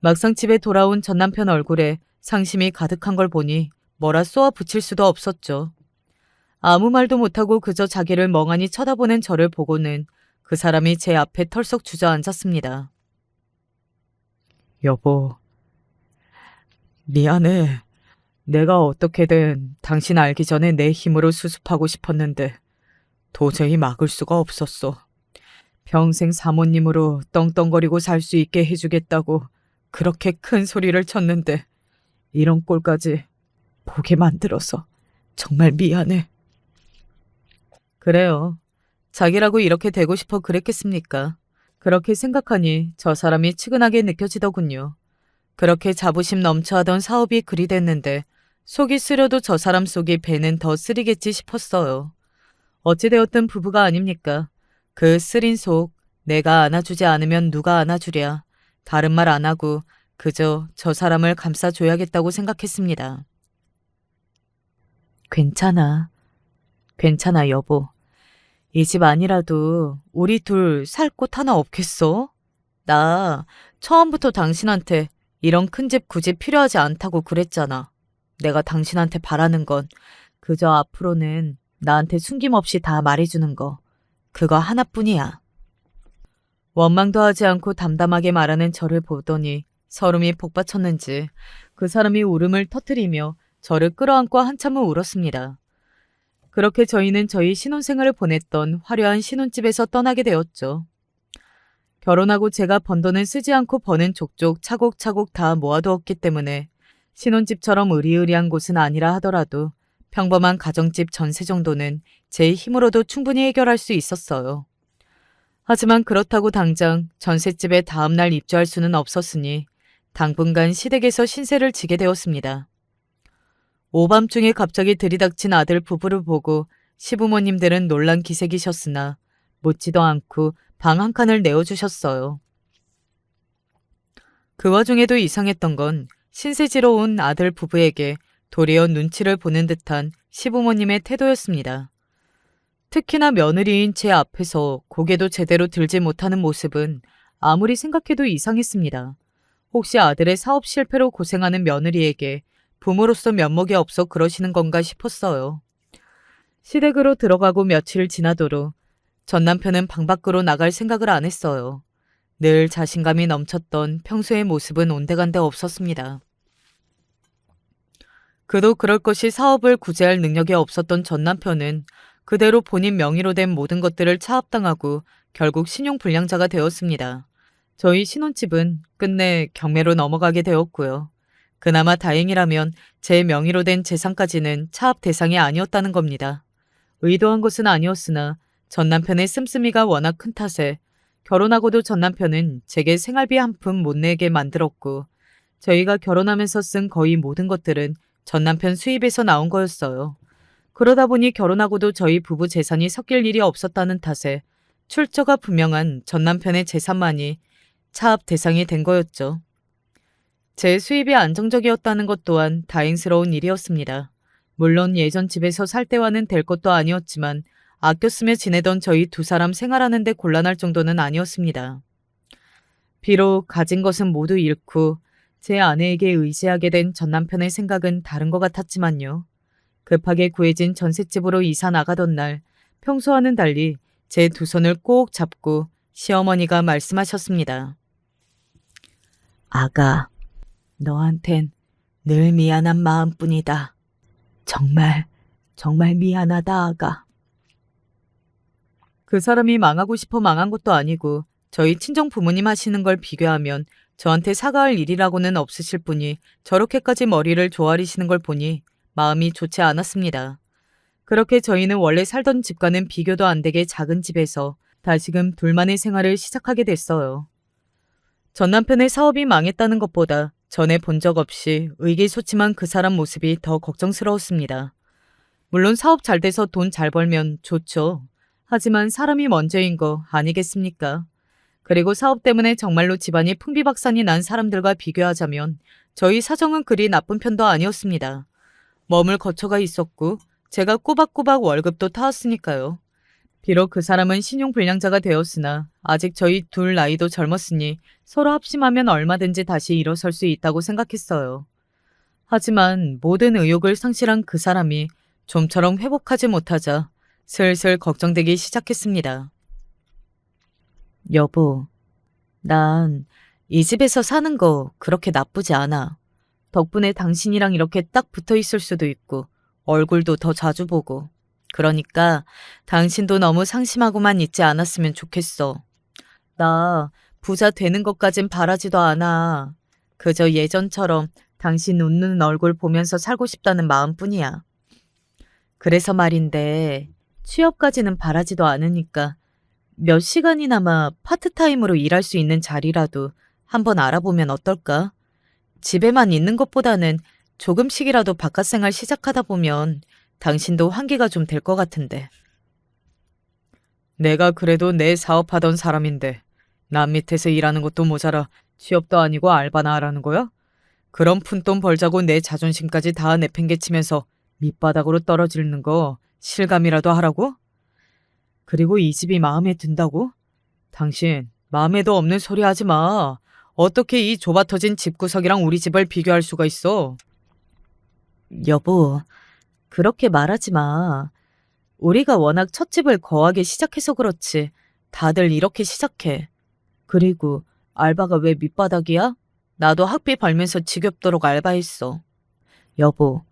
막상 집에 돌아온 전 남편 얼굴에 상심이 가득한 걸 보니 뭐라 쏘아 붙일 수도 없었죠. 아무 말도 못하고 그저 자기를 멍하니 쳐다보는 저를 보고는 그 사람이 제 앞에 털썩 주저앉았습니다. 여보, 미안해. 내가 어떻게든 당신 알기 전에 내 힘으로 수습하고 싶었는데 도저히 막을 수가 없었어. 평생 사모님으로 떵떵거리고 살 수 있게 해주겠다고 그렇게 큰 소리를 쳤는데 이런 꼴까지 보게 만들어서 정말 미안해. 그래요. 자기라고 이렇게 되고 싶어 그랬겠습니까? 그렇게 생각하니 저 사람이 측은하게 느껴지더군요. 그렇게 자부심 넘쳐하던 사업이 그리 됐는데 속이 쓰려도 저 사람 속이 배는 더 쓰리겠지 싶었어요. 어찌되었든 부부가 아닙니까? 그 쓰린 속 내가 안아주지 않으면 누가 안아주랴. 다른 말 안 하고 그저 저 사람을 감싸줘야겠다고 생각했습니다. 괜찮아. 괜찮아, 여보. 이 집 아니라도 우리 둘 살 곳 하나 없겠어? 나 처음부터 당신한테 이런 큰 집 굳이 필요하지 않다고 그랬잖아. 내가 당신한테 바라는 건 그저 앞으로는 나한테 숨김없이 다 말해주는 거. 그거 하나뿐이야. 원망도 하지 않고 담담하게 말하는 저를 보더니 설움이 복받쳤는지 그 사람이 울음을 터뜨리며 저를 끌어안고 한참을 울었습니다. 그렇게 저희는 저희 신혼생활을 보냈던 화려한 신혼집에서 떠나게 되었죠. 결혼하고 제가 번 돈은 쓰지 않고 버는 족족 차곡차곡 다 모아두었기 때문에 신혼집처럼 으리으리한 곳은 아니라 하더라도 평범한 가정집 전세 정도는 제 힘으로도 충분히 해결할 수 있었어요. 하지만 그렇다고 당장 전셋집에 다음날 입주할 수는 없었으니 당분간 시댁에서 신세를 지게 되었습니다. 오밤중에 갑자기 들이닥친 아들 부부를 보고 시부모님들은 놀란 기색이셨으나 묻지도 않고 방 한 칸을 내어주셨어요. 그 와중에도 이상했던 건 신세지러 온 아들 부부에게 도리어 눈치를 보는 듯한 시부모님의 태도였습니다. 특히나 며느리인 제 앞에서 고개도 제대로 들지 못하는 모습은 아무리 생각해도 이상했습니다. 혹시 아들의 사업 실패로 고생하는 며느리에게 부모로서 면목이 없어 그러시는 건가 싶었어요. 시댁으로 들어가고 며칠 지나도록 전 남편은 방 밖으로 나갈 생각을 안 했어요. 늘 자신감이 넘쳤던 평소의 모습은 온데간데 없었습니다. 그도 그럴 것이 사업을 구제할 능력이 없었던 전 남편은 그대로 본인 명의로 된 모든 것들을 차압당하고 결국 신용불량자가 되었습니다. 저희 신혼집은 끝내 경매로 넘어가게 되었고요. 그나마 다행이라면 제 명의로 된 재산까지는 차압 대상이 아니었다는 겁니다. 의도한 것은 아니었으나 전 남편의 씀씀이가 워낙 큰 탓에 결혼하고도 전 남편은 제게 생활비 한 푼 못 내게 만들었고 저희가 결혼하면서 쓴 거의 모든 것들은 전 남편 수입에서 나온 거였어요. 그러다 보니 결혼하고도 저희 부부 재산이 섞일 일이 없었다는 탓에 출처가 분명한 전 남편의 재산만이 차압 대상이 된 거였죠. 제 수입이 안정적이었다는 것 또한 다행스러운 일이었습니다. 물론 예전 집에서 살 때와는 될 것도 아니었지만 아껴 쓰며 지내던 저희 두 사람 생활하는 데 곤란할 정도는 아니었습니다. 비록 가진 것은 모두 잃고 제 아내에게 의지하게 된 전 남편의 생각은 다른 것 같았지만요. 급하게 구해진 전셋집으로 이사 나가던 날 평소와는 달리 제 두 손을 꼭 잡고 시어머니가 말씀하셨습니다. 아가, 너한텐 늘 미안한 마음뿐이다. 정말 미안하다, 아가. 그 사람이 망하고 싶어 망한 것도 아니고 저희 친정 부모님 하시는 걸 비교하면 저한테 사과할 일이라고는 없으실 분이 저렇게까지 머리를 조아리시는 걸 보니 마음이 좋지 않았습니다. 그렇게 저희는 원래 살던 집과는 비교도 안 되게 작은 집에서 다시금 둘만의 생활을 시작하게 됐어요. 전 남편의 사업이 망했다는 것보다 전에 본 적 없이 의기소침한 그 사람 모습이 더 걱정스러웠습니다. 물론 사업 잘 돼서 돈 잘 벌면 좋죠. 하지만 사람이 먼저인 거 아니겠습니까? 그리고 사업 때문에 정말로 집안이 풍비박산이 난 사람들과 비교하자면 저희 사정은 그리 나쁜 편도 아니었습니다. 머물 거처가 있었고 제가 꼬박꼬박 월급도 타왔으니까요. 비록 그 사람은 신용불량자가 되었으나 아직 저희 둘 나이도 젊었으니 서로 합심하면 얼마든지 다시 일어설 수 있다고 생각했어요. 하지만 모든 의욕을 상실한 그 사람이 좀처럼 회복하지 못하자 슬슬 걱정되기 시작했습니다. 여보, 난 이 집에서 사는 거 그렇게 나쁘지 않아. 덕분에 당신이랑 이렇게 딱 붙어 있을 수도 있고 얼굴도 더 자주 보고. 그러니까 당신도 너무 상심하고만 있지 않았으면 좋겠어. 나 부자 되는 것까진 바라지도 않아. 그저 예전처럼 당신 웃는 얼굴 보면서 살고 싶다는 마음뿐이야. 그래서 말인데 취업까지는 바라지도 않으니까 몇 시간이나마 파트타임으로 일할 수 있는 자리라도 한번 알아보면 어떨까? 집에만 있는 것보다는 조금씩이라도 바깥 생활 시작하다 보면 당신도 환기가 좀 될 것 같은데. 내가 그래도 내 사업하던 사람인데 남 밑에서 일하는 것도 모자라 취업도 아니고 알바나 하라는 거야? 그런 푼돈 벌자고 내 자존심까지 다 내팽개치면서 밑바닥으로 떨어지는 거 실감이라도 하라고? 그리고 이 집이 마음에 든다고? 당신 마음에도 없는 소리 하지 마. 어떻게 이 좁아터진 집구석이랑 우리 집을 비교할 수가 있어? 여보, 그렇게 말하지 마. 우리가 워낙 첫 집을 거하게 시작해서 그렇지. 다들 이렇게 시작해. 그리고 알바가 왜 밑바닥이야? 나도 학비 벌면서 지겹도록 알바했어. 여보,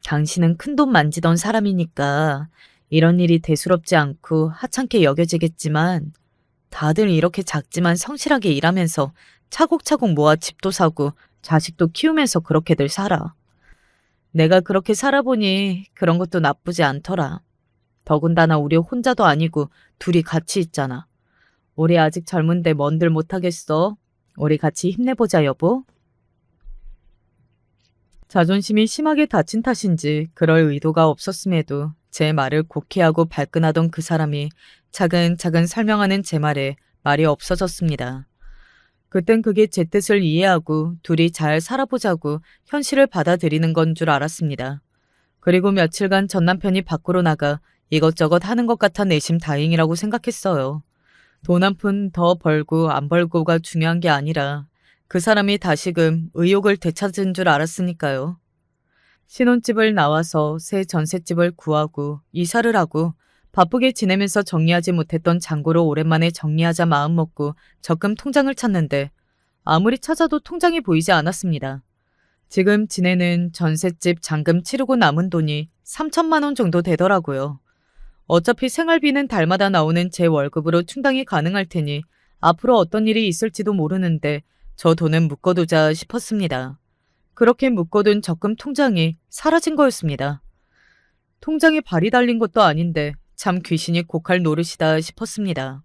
당신은 큰돈 만지던 사람이니까 이런 일이 대수롭지 않고 하찮게 여겨지겠지만 다들 이렇게 작지만 성실하게 일하면서 차곡차곡 모아 집도 사고 자식도 키우면서 그렇게들 살아. 내가 그렇게 살아보니 그런 것도 나쁘지 않더라. 더군다나 우리 혼자도 아니고 둘이 같이 있잖아. 우리 아직 젊은데 뭔들 못하겠어. 우리 같이 힘내보자, 여보. 자존심이 심하게 다친 탓인지 그럴 의도가 없었음에도 제 말을 곡해하고 발끈하던 그 사람이 차근차근 설명하는 제 말에 말이 없어졌습니다. 그땐 그게 제 뜻을 이해하고 둘이 잘 살아보자고 현실을 받아들이는 건 줄 알았습니다. 그리고 며칠간 전 남편이 밖으로 나가 이것저것 하는 것 같아 내심 다행이라고 생각했어요. 돈 한 푼 더 벌고 안 벌고가 중요한 게 아니라 그 사람이 다시금 의욕을 되찾은 줄 알았으니까요. 신혼집을 나와서 새 전셋집을 구하고 이사를 하고 바쁘게 지내면서 정리하지 못했던 잔고를 오랜만에 정리하자 마음먹고 적금 통장을 찾는데 아무리 찾아도 통장이 보이지 않았습니다. 지금 지내는 전셋집 잔금 치르고 남은 돈이 3천만 원 정도 되더라고요. 어차피 생활비는 달마다 나오는 제 월급으로 충당이 가능할 테니 앞으로 어떤 일이 있을지도 모르는데 저 돈은 묶어두자 싶었습니다. 그렇게 묶어둔 적금 통장이 사라진 거였습니다. 통장에 발이 달린 것도 아닌데 참 귀신이 고칼 노릇이다 싶었습니다.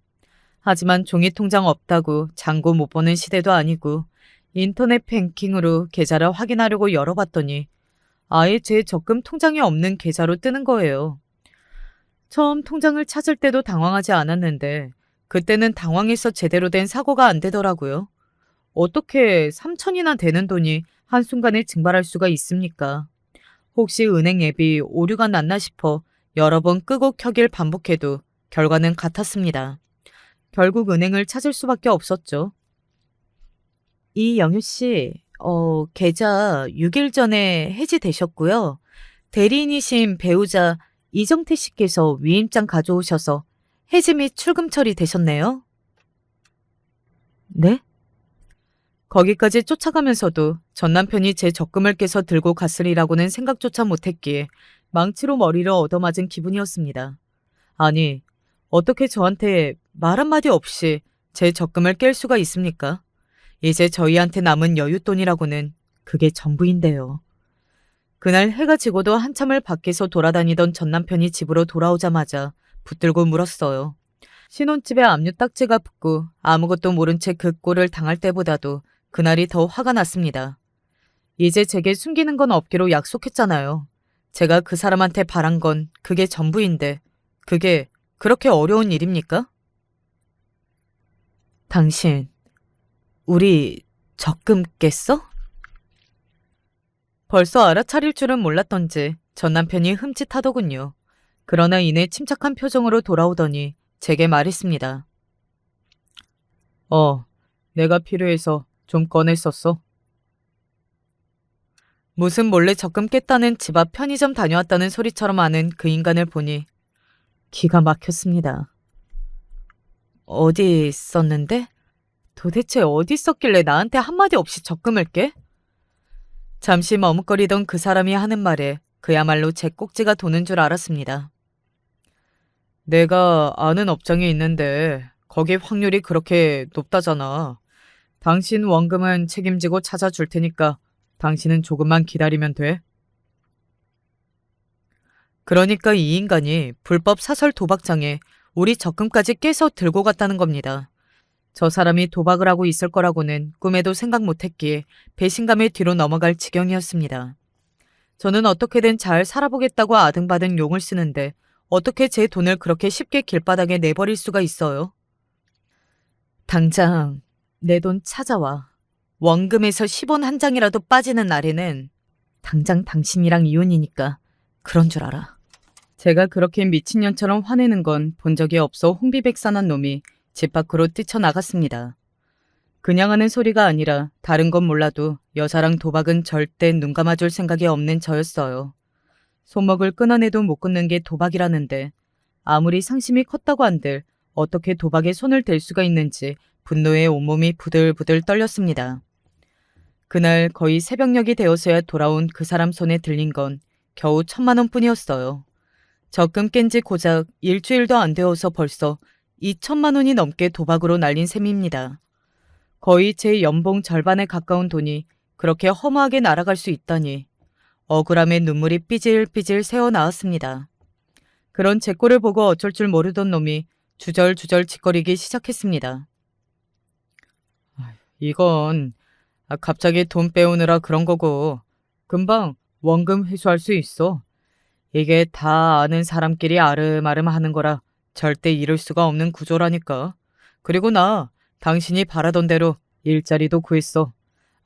하지만 종이 통장 없다고 잔고 못 보는 시대도 아니고 인터넷 뱅킹으로 계좌를 확인하려고 열어봤더니 아예 제 적금 통장이 없는 계좌로 뜨는 거예요. 처음 통장을 찾을 때도 당황하지 않았는데 그때는 당황해서 제대로 된 사고가 안 되더라고요. 어떻게 3천이나 되는 돈이 한순간에 증발할 수가 있습니까? 혹시 은행 앱이 오류가 났나 싶어 여러 번 끄고 켜길 반복해도 결과는 같았습니다. 결국 은행을 찾을 수밖에 없었죠. 이영유 씨, 계좌 6일 전에 해지되셨고요. 대리인이신 배우자 이정태 씨께서 위임장 가져오셔서 해지 및 출금 처리되셨네요. 네? 거기까지 쫓아가면서도 전 남편이 제 적금을 깨서 들고 갔으리라고는 생각조차 못했기에 망치로 머리를 얻어맞은 기분이었습니다. 아니, 어떻게 저한테 말 한마디 없이 제 적금을 깰 수가 있습니까? 이제 저희한테 남은 여윳돈이라고는 그게 전부인데요. 그날 해가 지고도 한참을 밖에서 돌아다니던 전 남편이 집으로 돌아오자마자 붙들고 물었어요. 신혼집에 압류 딱지가 붙고 아무것도 모른 채 그 꼴을 당할 때보다도 그날이 더 화가 났습니다. 이제 제게 숨기는 건 없기로 약속했잖아요. 제가 그 사람한테 바란 건 그게 전부인데 그게 그렇게 어려운 일입니까? 당신, 우리 적금 깼어? 벌써 알아차릴 줄은 몰랐던지 전 남편이 흠칫하더군요. 그러나 이내 침착한 표정으로 돌아오더니 제게 말했습니다. 내가 필요해서 좀 꺼냈었어. 무슨 몰래 적금 깼다는 집 앞 편의점 다녀왔다는 소리처럼 아는 그 인간을 보니 기가 막혔습니다. 어디 있었는데? 도대체 어디 있었길래 나한테 한마디 없이 적금을 깨? 잠시 머뭇거리던 그 사람이 하는 말에 그야말로 제 꼭지가 도는 줄 알았습니다. 내가 아는 업장이 있는데 거기 확률이 그렇게 높다잖아. 당신 원금은 책임지고 찾아줄 테니까 당신은 조금만 기다리면 돼. 그러니까 이 인간이 불법 사설 도박장에 우리 적금까지 깨서 들고 갔다는 겁니다. 저 사람이 도박을 하고 있을 거라고는 꿈에도 생각 못했기에 배신감에 뒤로 넘어갈 지경이었습니다. 저는 어떻게든 잘 살아보겠다고 아등바등 용을 쓰는데 어떻게 제 돈을 그렇게 쉽게 길바닥에 내버릴 수가 있어요? 당장 내 돈 찾아와. 원금에서 10원 한 장이라도 빠지는 날에는 당장 당신이랑 이혼이니까 그런 줄 알아. 제가 그렇게 미친년처럼 화내는 건 본 적이 없어 홍비백산한 놈이 집 밖으로 뛰쳐나갔습니다. 그냥 하는 소리가 아니라 다른 건 몰라도 여자랑 도박은 절대 눈 감아줄 생각이 없는 저였어요. 손목을 끊어내도 못 끊는 게 도박이라는데 아무리 상심이 컸다고 한들 어떻게 도박에 손을 댈 수가 있는지 분노에 온몸이 부들부들 떨렸습니다. 그날 거의 새벽녘이 되어서야 돌아온 그 사람 손에 들린 건 겨우 1,000만 원뿐이었어요. 적금 깬 지 고작 일주일도 안 되어서 벌써 2,000만 원이 넘게 도박으로 날린 셈입니다. 거의 제 연봉 절반에 가까운 돈이 그렇게 허무하게 날아갈 수 있다니 억울함에 눈물이 삐질삐질 새어나왔습니다. 그런 제 꼴을 보고 어쩔 줄 모르던 놈이 주절주절 짓거리기 시작했습니다. 이건 갑자기 돈 빼오느라 그런 거고 금방 원금 회수할 수 있어. 이게 다 아는 사람끼리 아름아름 하는 거라 절대 이룰 수가 없는 구조라니까. 그리고 나 당신이 바라던 대로 일자리도 구했어.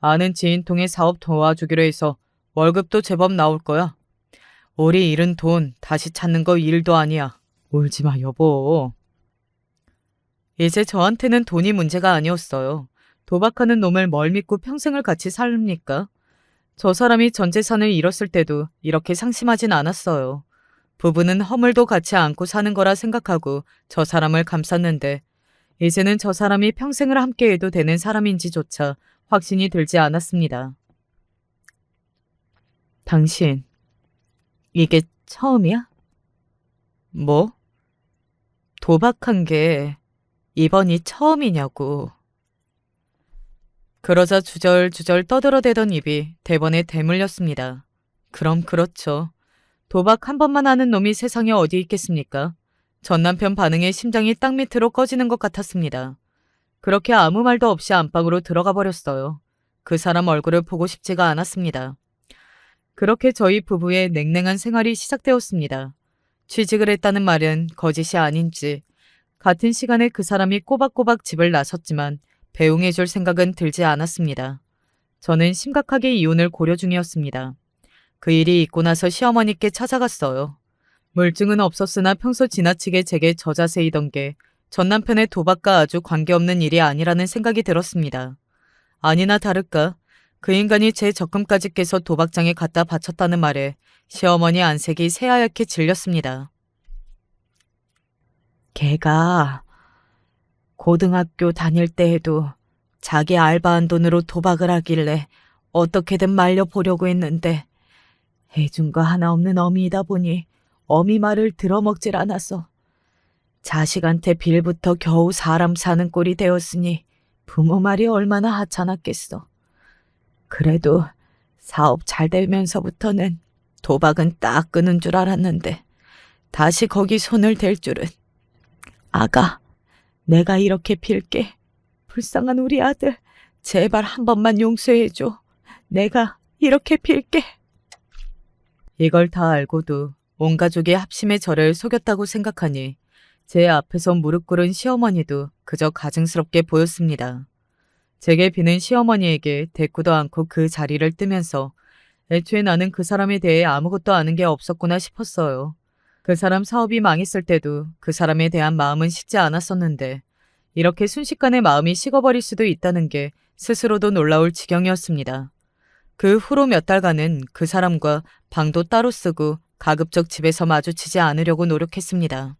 아는 지인 통해 사업 도와주기로 해서 월급도 제법 나올 거야. 우리 잃은 돈 다시 찾는 거 일도 아니야. 울지 마, 여보. 이제 저한테는 돈이 문제가 아니었어요. 도박하는 놈을 뭘 믿고 평생을 같이 삽니까? 저 사람이 전 재산을 잃었을 때도 이렇게 상심하진 않았어요. 부부는 허물도 같이 안고 사는 거라 생각하고 저 사람을 감쌌는데 이제는 저 사람이 평생을 함께해도 되는 사람인지조차 확신이 들지 않았습니다. 당신, 이게 처음이야? 뭐? 도박한 게 이번이 처음이냐고. 그러자 주절주절 떠들어대던 입이 대번에 대물렸습니다. 그럼 그렇죠. 도박 한 번만 하는 놈이 세상에 어디 있겠습니까? 전 남편 반응에 심장이 땅 밑으로 꺼지는 것 같았습니다. 그렇게 아무 말도 없이 안방으로 들어가 버렸어요. 그 사람 얼굴을 보고 싶지가 않았습니다. 그렇게 저희 부부의 냉랭한 생활이 시작되었습니다. 취직을 했다는 말은 거짓이 아닌지 같은 시간에 그 사람이 꼬박꼬박 집을 나섰지만 배웅해줄 생각은 들지 않았습니다. 저는 심각하게 이혼을 고려 중이었습니다. 그 일이 있고 나서 시어머니께 찾아갔어요. 물증은 없었으나 평소 지나치게 제게 저자세이던 게 전 남편의 도박과 아주 관계없는 일이 아니라는 생각이 들었습니다. 아니나 다를까 그 인간이 제 적금까지 깨서 도박장에 갖다 바쳤다는 말에 시어머니 안색이 새하얗게 질렸습니다. 걔가 고등학교 다닐 때에도 자기 알바한 돈으로 도박을 하길래 어떻게든 말려보려고 했는데 해준 거 하나 없는 어미이다 보니 어미 말을 들어먹질 않아서 자식한테 빌부터 겨우 사람 사는 꼴이 되었으니 부모 말이 얼마나 하찮았겠어. 그래도 사업 잘 되면서부터는 도박은 딱 끄는 줄 알았는데 다시 거기 손을 댈 줄은. 아가, 내가 이렇게 빌게. 불쌍한 우리 아들, 제발 한 번만 용서해줘. 내가 이렇게 빌게. 이걸 다 알고도 온 가족이 합심해 저를 속였다고 생각하니 제 앞에서 무릎 꿇은 시어머니도 그저 가증스럽게 보였습니다. 제게 비는 시어머니에게 대꾸도 않고 그 자리를 뜨면서 애초에 나는 그 사람에 대해 아무것도 아는 게 없었구나 싶었어요. 그 사람 사업이 망했을 때도 그 사람에 대한 마음은 식지 않았었는데 이렇게 순식간에 마음이 식어버릴 수도 있다는 게 스스로도 놀라울 지경이었습니다. 그 후로 몇 달간은 그 사람과 방도 따로 쓰고 가급적 집에서 마주치지 않으려고 노력했습니다.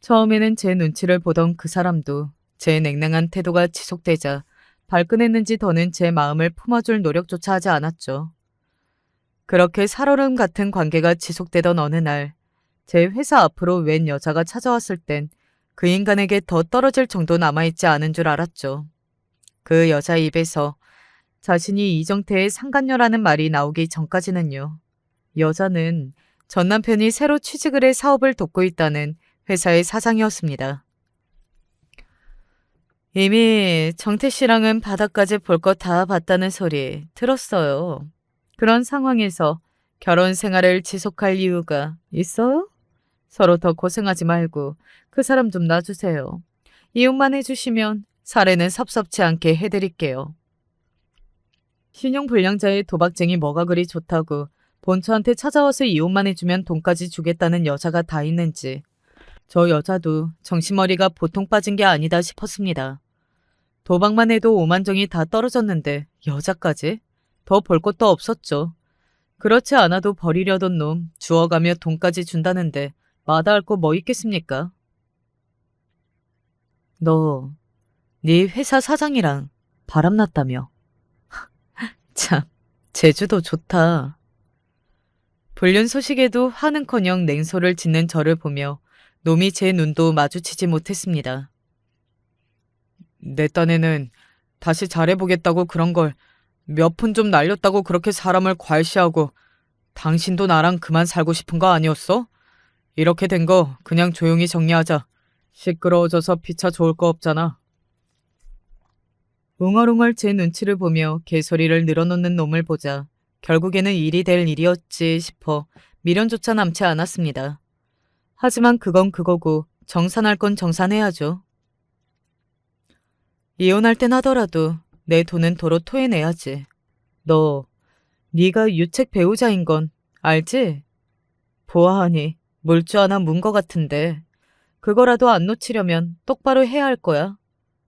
처음에는 제 눈치를 보던 그 사람도 제 냉랭한 태도가 지속되자 발끈했는지 더는 제 마음을 품어줄 노력조차 하지 않았죠. 그렇게 살얼음 같은 관계가 지속되던 어느 날 제 회사 앞으로 웬 여자가 찾아왔을 땐 그 인간에게 더 떨어질 정도 남아있지 않은 줄 알았죠. 그 여자 입에서 자신이 이정태의 상간녀라는 말이 나오기 전까지는요. 여자는 전 남편이 새로 취직을 해 사업을 돕고 있다는 회사의 사장이었습니다. 이미 정태 씨랑은 바닥까지 볼 거 다 봤다는 소리 들었어요. 그런 상황에서 결혼 생활을 지속할 이유가 있어요? 서로 더 고생하지 말고 그 사람 좀 놔주세요. 이혼만 해주시면 사례는 섭섭치 않게 해드릴게요. 신용불량자의 도박쟁이 뭐가 그리 좋다고 본처한테 찾아와서 이혼만 해주면 돈까지 주겠다는 여자가 다 있는지 저 여자도 정신머리가 보통 빠진 게 아니다 싶었습니다. 도박만 해도 오만정이 다 떨어졌는데 여자까지? 더 볼 것도 없었죠. 그렇지 않아도 버리려던 놈 주워가며 돈까지 준다는데 마다할 거 뭐 있겠습니까? 너, 네 회사 사장이랑 바람났다며. 참, 제주도 좋다. 불륜 소식에도 하는커녕 냉소를 짓는 저를 보며 놈이 제 눈도 마주치지 못했습니다. 내 딴에는 다시 잘해보겠다고 그런 걸 몇 푼 좀 날렸다고 그렇게 사람을 괄시하고 당신도 나랑 그만 살고 싶은 거 아니었어? 이렇게 된 거 그냥 조용히 정리하자. 시끄러워져서 피차 좋을 거 없잖아. 웅얼웅얼 제 눈치를 보며 개소리를 늘어놓는 놈을 보자 결국에는 일이 될 일이었지 싶어 미련조차 남지 않았습니다. 하지만 그건 그거고 정산할 건 정산해야죠. 이혼할 땐 하더라도 내 돈은 도로 토해내야지. 너, 네가 유책 배우자인 건 알지? 보아하니 물주 하나 문 거 같은데 그거라도 안 놓치려면 똑바로 해야 할 거야.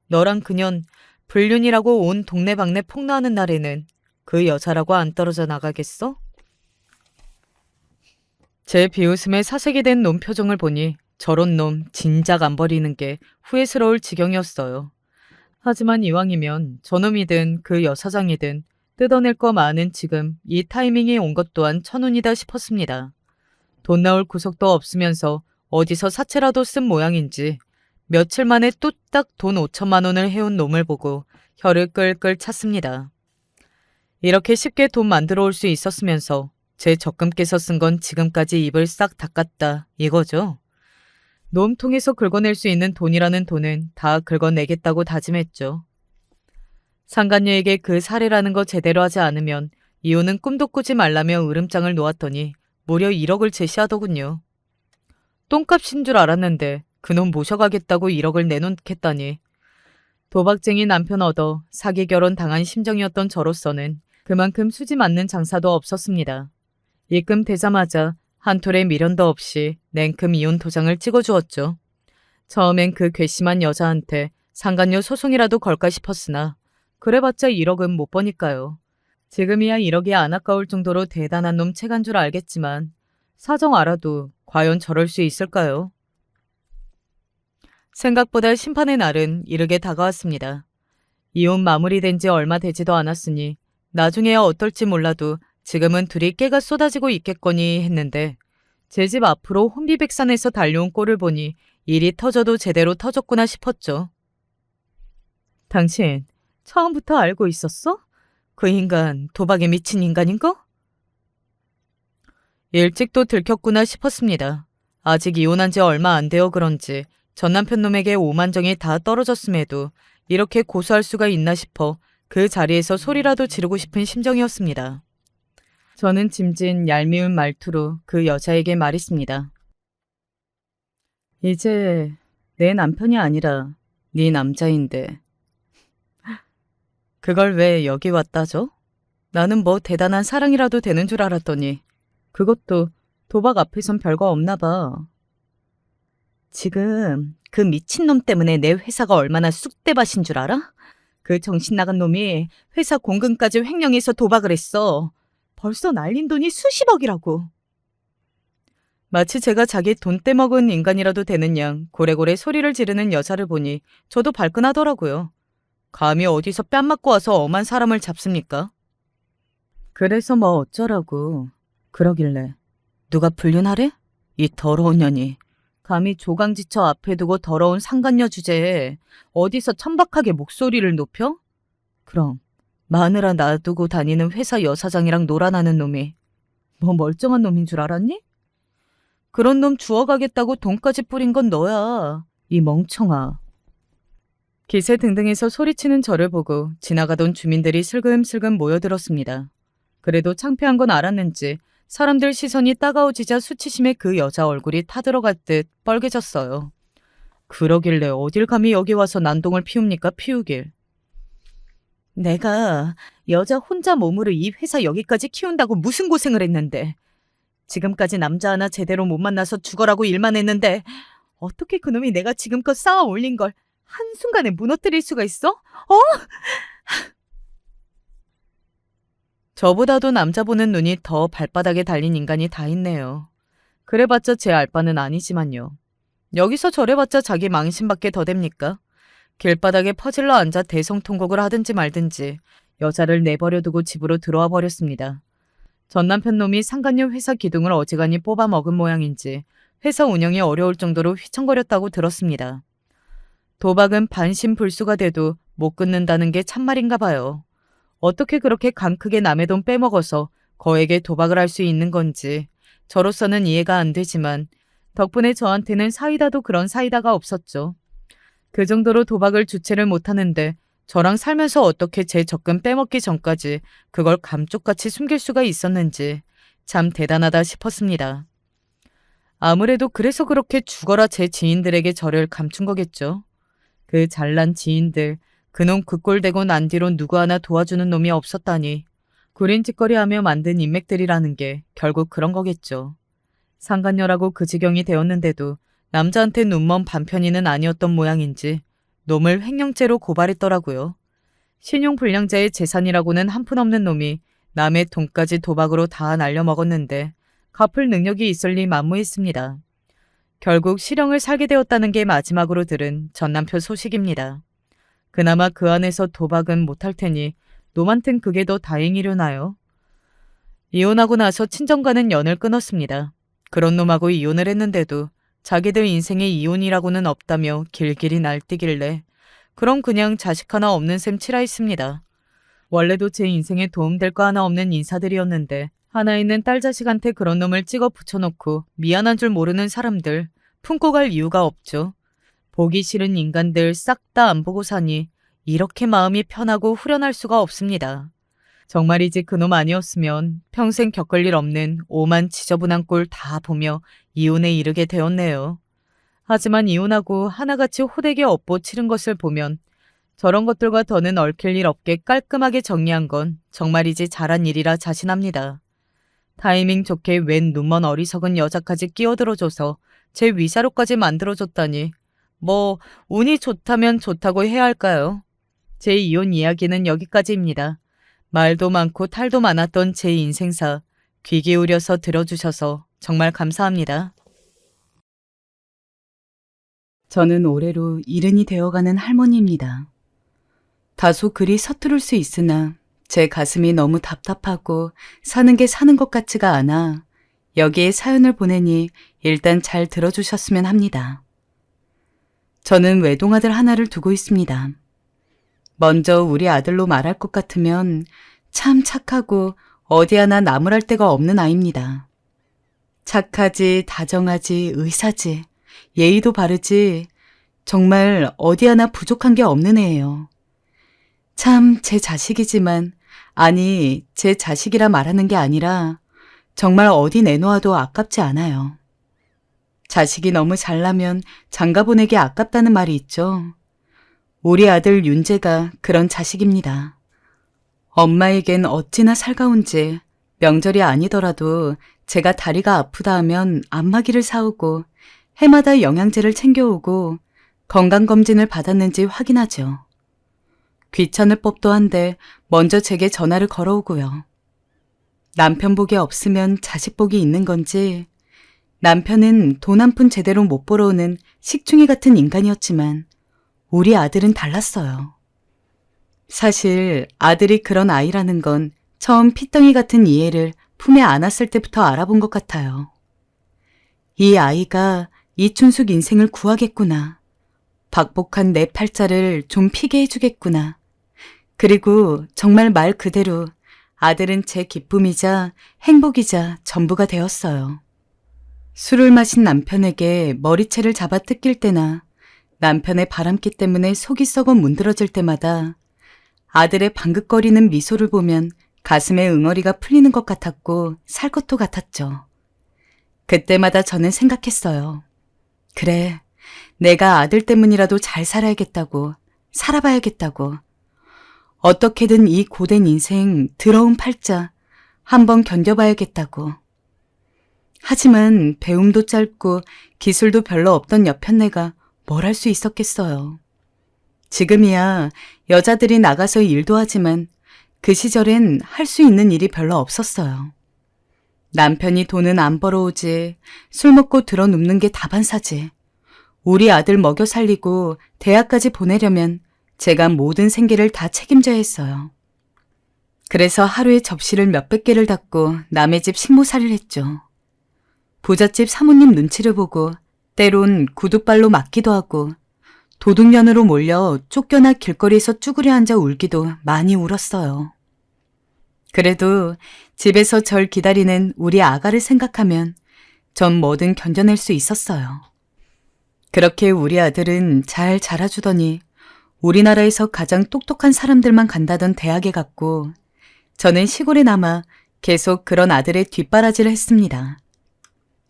너랑 그년 불륜이라고 온 동네방네 폭로하는 날에는 그 여자라고 안 떨어져 나가겠어? 제 비웃음에 사색이 된 놈 표정을 보니 저런 놈 진작 안 버리는 게 후회스러울 지경이었어요. 하지만 이왕이면 저놈이든 그 여사장이든 뜯어낼 거 많은 지금 이 타이밍이 온 것 또한 천운이다 싶었습니다. 돈 나올 구석도 없으면서 어디서 사채라도 쓴 모양인지 며칠 만에 뚝딱 돈 5천만 원을 해온 놈을 보고 혀를 끌끌 찼습니다. 이렇게 쉽게 돈 만들어 올 수 있었으면서 제 적금께서 쓴 건 지금까지 입을 싹 닦았다 이거죠. 놈통에서 긁어낼 수 있는 돈이라는 돈은 다 긁어내겠다고 다짐했죠. 상간녀에게 그 사례라는 거 제대로 하지 않으면 이혼은 꿈도 꾸지 말라며 으름장을 놓았더니 무려 1억을 제시하더군요. 똥값인 줄 알았는데 그놈 모셔가겠다고 1억을 내놓겠다니. 도박쟁이 남편 얻어 사기 결혼 당한 심정이었던 저로서는 그만큼 수지 맞는 장사도 없었습니다. 입금되자마자 한 톨의 미련도 없이 냉큼 이혼 도장을 찍어주었죠. 처음엔 그 괘씸한 여자한테 상간녀 소송이라도 걸까 싶었으나 그래봤자 1억은 못 버니까요. 지금이야 1억이 안 아까울 정도로 대단한 놈 채간 줄 알겠지만 사정 알아도 과연 저럴 수 있을까요? 생각보다 심판의 날은 이르게 다가왔습니다. 이혼 마무리된 지 얼마 되지도 않았으니 나중에야 어떨지 몰라도 지금은 둘이 깨가 쏟아지고 있겠거니 했는데 제 집 앞으로 혼비백산에서 달려온 꼴을 보니 일이 터져도 제대로 터졌구나 싶었죠. 당신 처음부터 알고 있었어? 그 인간 도박에 미친 인간인 거? 일찍도 들켰구나 싶었습니다. 아직 이혼한 지 얼마 안 되어 그런지 전 남편 놈에게 오만정이 다 떨어졌음에도 이렇게 고소할 수가 있나 싶어 그 자리에서 소리라도 지르고 싶은 심정이었습니다. 저는 짐진 얄미운 말투로 그 여자에게 말했습니다. 이제 내 남편이 아니라 네 남자인데 그걸 왜 여기 왔다죠? 나는 뭐 대단한 사랑이라도 되는 줄 알았더니 그것도 도박 앞에선 별거 없나 봐. 지금 그 미친놈 때문에 내 회사가 얼마나 쑥대밭인 줄 알아? 그 정신 나간 놈이 회사 공금까지 횡령해서 도박을 했어. 벌써 날린 돈이 수십억이라고. 마치 제가 자기 돈 떼먹은 인간이라도 되는 양 고래고래 소리를 지르는 여자를 보니 저도 발끈하더라고요. 감히 어디서 뺨 맞고 와서 엄한 사람을 잡습니까? 그래서 뭐 어쩌라고. 그러길래 누가 불륜하래? 이 더러운 년이. 감히 조강지처 앞에 두고 더러운 상간녀 주제에 어디서 천박하게 목소리를 높여? 그럼 마누라 놔두고 다니는 회사 여사장이랑 놀아나는 놈이 뭐 멀쩡한 놈인 줄 알았니? 그런 놈 주워가겠다고 돈까지 뿌린 건 너야. 이 멍청아. 기세등등해서 소리치는 저를 보고 지나가던 주민들이 슬금슬금 모여들었습니다. 그래도 창피한 건 알았는지 사람들 시선이 따가워지자 수치심에 그 여자 얼굴이 타들어갈 듯 빨개졌어요. 그러길래 어딜 감히 여기 와서 난동을 피웁니까 피우길. 내가 여자 혼자 몸으로 이 회사 여기까지 키운다고 무슨 고생을 했는데. 지금까지 남자 하나 제대로 못 만나서 죽어라고 일만 했는데 어떻게 그놈이 내가 지금껏 쌓아 올린 걸 한순간에 무너뜨릴 수가 있어? 저보다도 남자 보는 눈이 더 발바닥에 달린 인간이 다 있네요. 그래봤자 제 알바는 아니지만요. 여기서 저래봤자 자기 망신밖에 더 됩니까? 길바닥에 퍼질러 앉아 대성통곡을 하든지 말든지 여자를 내버려두고 집으로 들어와 버렸습니다. 전 남편 놈이 상간녀 회사 기둥을 어지간히 뽑아 먹은 모양인지 회사 운영이 어려울 정도로 휘청거렸다고 들었습니다. 도박은 반신불수가 돼도 못 끊는다는 게 참말인가 봐요. 어떻게 그렇게 강 크게 남의 돈 빼먹어서 거액의 도박을 할 수 있는 건지 저로서는 이해가 안 되지만 덕분에 저한테는 사이다도 그런 사이다가 없었죠. 그 정도로 도박을 주체를 못하는데 저랑 살면서 어떻게 제 적금 빼먹기 전까지 그걸 감쪽같이 숨길 수가 있었는지 참 대단하다 싶었습니다. 아무래도 그래서 그렇게 죽어라 제 지인들에게 저를 감춘 거겠죠. 그 잘난 지인들, 그놈 그 꼴 되고 난 뒤로 누구 하나 도와주는 놈이 없었다니 구린짓거리하며 만든 인맥들이라는 게 결국 그런 거겠죠. 상간녀라고 그 지경이 되었는데도 남자한테 눈먼 반편이는 아니었던 모양인지 놈을 횡령죄로 고발했더라고요. 신용불량자의 재산이라고는 한푼 없는 놈이 남의 돈까지 도박으로 다 날려먹었는데 갚을 능력이 있을 리 만무했습니다. 결국 실형을 살게 되었다는 게 마지막으로 들은 전남편 소식입니다. 그나마 그 안에서 도박은 못할 테니 놈한텐 그게 더 다행이려나요? 이혼하고 나서 친정과는 연을 끊었습니다. 그런 놈하고 이혼을 했는데도 자기들 인생에 이혼이라고는 없다며 길길이 날뛰길래 그럼 그냥 자식 하나 없는 셈 치라 했습니다. 원래도 제 인생에 도움될 거 하나 없는 인사들이었는데 하나 있는 딸 자식한테 그런 놈을 찍어 붙여놓고 미안한 줄 모르는 사람들 품고 갈 이유가 없죠. 보기 싫은 인간들 싹 다 안 보고 사니 이렇게 마음이 편하고 후련할 수가 없습니다. 정말이지 그놈 아니었으면 평생 겪을 일 없는 오만 지저분한 꼴 다 보며 이혼에 이르게 되었네요. 하지만 이혼하고 하나같이 호되게 업보 치른 것을 보면 저런 것들과 더는 얽힐 일 없게 깔끔하게 정리한 건 정말이지 잘한 일이라 자신합니다. 타이밍 좋게 웬 눈먼 어리석은 여자까지 끼어들어줘서 제 위자료까지 만들어줬다니 뭐 운이 좋다면 좋다고 해야 할까요? 제 이혼 이야기는 여기까지입니다. 말도 많고 탈도 많았던 제 인생사 귀 기울여서 들어주셔서 정말 감사합니다. 저는 올해로 70이 되어가는 할머니입니다. 다소 그리 서투를 수 있으나 제 가슴이 너무 답답하고 사는 게 사는 것 같지가 않아 여기에 사연을 보내니 일단 잘 들어주셨으면 합니다. 저는 외동아들 하나를 두고 있습니다. 먼저 우리 아들로 말할 것 같으면 참 착하고 어디 하나 나무랄 데가 없는 아이입니다. 착하지, 다정하지, 의사지, 예의도 바르지, 정말 어디 하나 부족한 게 없는 애예요. 참 제 자식이지만, 아니 제 자식이라 말하는 게 아니라 정말 어디 내놓아도 아깝지 않아요. 자식이 너무 잘나면 장가 보내기 아깝다는 말이 있죠. 우리 아들 윤재가 그런 자식입니다. 엄마에겐 어찌나 살가운지 명절이 아니더라도 제가 다리가 아프다 하면 안마기를 사오고 해마다 영양제를 챙겨오고 건강검진을 받았는지 확인하죠. 귀찮을 법도 한데 먼저 제게 전화를 걸어오고요. 남편 복이 없으면 자식 복이 있는 건지 남편은 돈 한 푼 제대로 못 벌어오는 식충이 같은 인간이었지만 우리 아들은 달랐어요. 사실 아들이 그런 아이라는 건 처음 피덩이 같은 이해를 품에 안았을 때부터 알아본 것 같아요. 이 아이가 이춘숙 인생을 구하겠구나. 박복한 내 팔자를 좀 피게 해주겠구나. 그리고 정말 말 그대로 아들은 제 기쁨이자 행복이자 전부가 되었어요. 술을 마신 남편에게 머리채를 잡아 뜯길 때나 남편의 바람기 때문에 속이 썩어 문드러질 때마다 아들의 방긋거리는 미소를 보면 가슴에 응어리가 풀리는 것 같았고 살 것도 같았죠. 그때마다 저는 생각했어요. 그래, 내가 아들 때문이라도 잘 살아야겠다고, 살아봐야겠다고. 어떻게든 이 고된 인생, 더러운 팔자 한번 견뎌봐야겠다고. 하지만 배움도 짧고 기술도 별로 없던 여편네가 뭘 할 수 있었겠어요. 지금이야 여자들이 나가서 일도 하지만 그 시절엔 할 수 있는 일이 별로 없었어요. 남편이 돈은 안 벌어오지, 술 먹고 들어눕는 게 다반사지. 우리 아들 먹여 살리고 대학까지 보내려면 제가 모든 생계를 다 책임져야 했어요. 그래서 하루에 접시를 몇백 개를 닦고 남의 집 식모살이를 했죠. 부잣집 사모님 눈치를 보고 때론 구두발로 맞기도 하고 도둑년으로 몰려 쫓겨나 길거리에서 쭈그려 앉아 울기도 많이 울었어요. 그래도 집에서 절 기다리는 우리 아가를 생각하면 전 뭐든 견뎌낼 수 있었어요. 그렇게 우리 아들은 잘 자라주더니 우리나라에서 가장 똑똑한 사람들만 간다던 대학에 갔고 저는 시골에 남아 계속 그런 아들의 뒷바라지를 했습니다.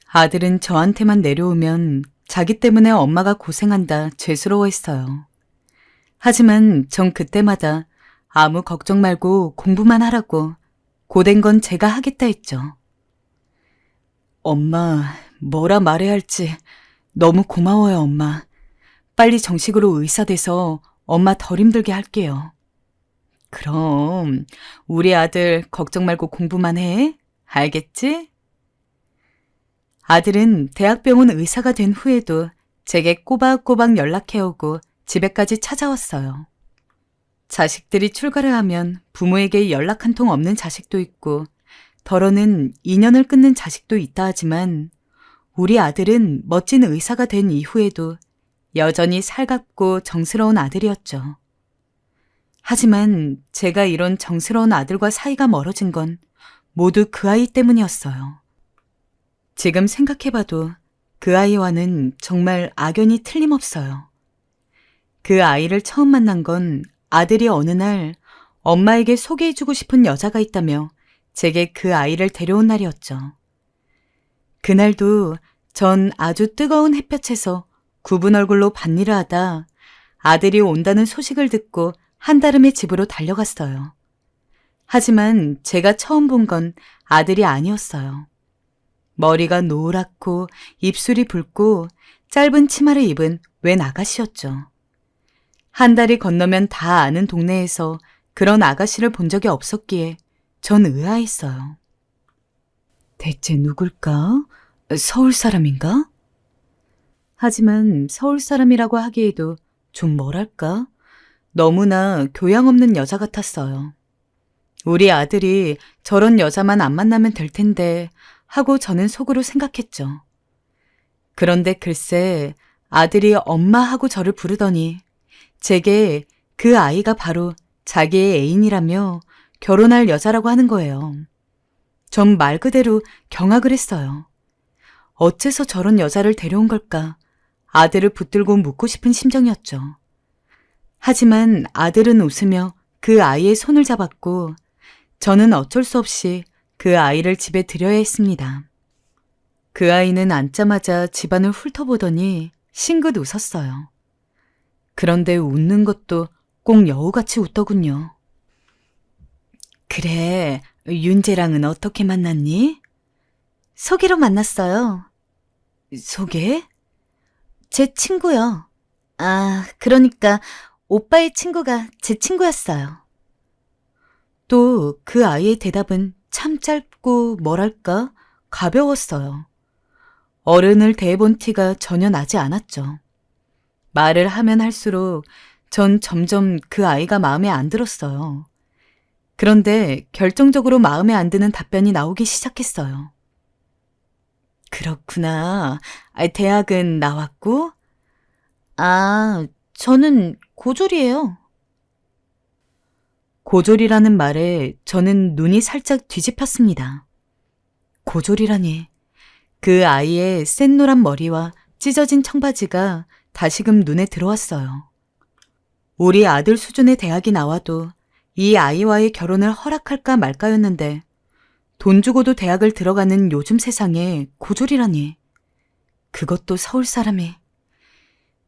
아들은 저한테만 내려오면 자기 때문에 엄마가 고생한다 죄스러워했어요. 하지만 전 그때마다 아무 걱정 말고 공부만 하라고 고된 건 제가 하겠다 했죠. 엄마, 뭐라 말해야 할지 너무 고마워요, 엄마. 빨리 정식으로 의사 돼서 엄마 덜 힘들게 할게요. 그럼 우리 아들 걱정 말고 공부만 해. 알겠지? 아들은 대학병원 의사가 된 후에도 제게 꼬박꼬박 연락해오고 집에까지 찾아왔어요. 자식들이 출가를 하면 부모에게 연락 한 통 없는 자식도 있고 덜어는 인연을 끊는 자식도 있다 하지만 우리 아들은 멋진 의사가 된 이후에도 여전히 살갑고 정스러운 아들이었죠. 하지만 제가 이런 정스러운 아들과 사이가 멀어진 건 모두 그 아이 때문이었어요. 지금 생각해봐도 그 아이와는 정말 악연이 틀림없어요. 그 아이를 처음 만난 건 아들이 어느 날 엄마에게 소개해주고 싶은 여자가 있다며 제게 그 아이를 데려온 날이었죠. 그날도 전 아주 뜨거운 햇볕에서 굽은 얼굴로 밭일을 하다 아들이 온다는 소식을 듣고 한달음에 집으로 달려갔어요. 하지만 제가 처음 본 건 아들이 아니었어요. 머리가 노랗고 입술이 붉고 짧은 치마를 입은 웬 아가씨였죠. 한 달이 건너면 다 아는 동네에서 그런 아가씨를 본 적이 없었기에 전 의아했어요. 대체 누굴까? 서울 사람인가? 하지만 서울 사람이라고 하기에도 좀 뭐랄까? 너무나 교양 없는 여자 같았어요. 우리 아들이 저런 여자만 안 만나면 될 텐데 하고 저는 속으로 생각했죠. 그런데 글쎄 아들이 엄마 하고 저를 부르더니 제게 그 아이가 바로 자기의 애인이라며 결혼할 여자라고 하는 거예요. 전 말 그대로 경악을 했어요. 어째서 저런 여자를 데려온 걸까? 아들을 붙들고 묻고 싶은 심정이었죠. 하지만 아들은 웃으며 그 아이의 손을 잡았고 저는 어쩔 수 없이 그 아이를 집에 들여야 했습니다. 그 아이는 앉자마자 집안을 훑어보더니 싱긋 웃었어요. 그런데 웃는 것도 꼭 여우같이 웃더군요. 그래, 윤재랑은 어떻게 만났니? 소개로 만났어요. 소개? 제 친구요. 아, 그러니까 오빠의 친구가 제 친구였어요. 또 그 아이의 대답은 참 짧고 뭐랄까 가벼웠어요. 어른을 대해본 티가 전혀 나지 않았죠. 말을 하면 할수록 전 점점 그 아이가 마음에 안 들었어요. 그런데 결정적으로 마음에 안 드는 답변이 나오기 시작했어요. 그렇구나. 대학은 나왔고? 아, 저는 고졸이에요. 고졸이라는 말에 저는 눈이 살짝 뒤집혔습니다. 고졸이라니. 그 아이의 센 노란 머리와 찢어진 청바지가 다시금 눈에 들어왔어요. 우리 아들 수준의 대학이 나와도 이 아이와의 결혼을 허락할까 말까였는데 돈 주고도 대학을 들어가는 요즘 세상에 고졸이라니. 그것도 서울 사람이.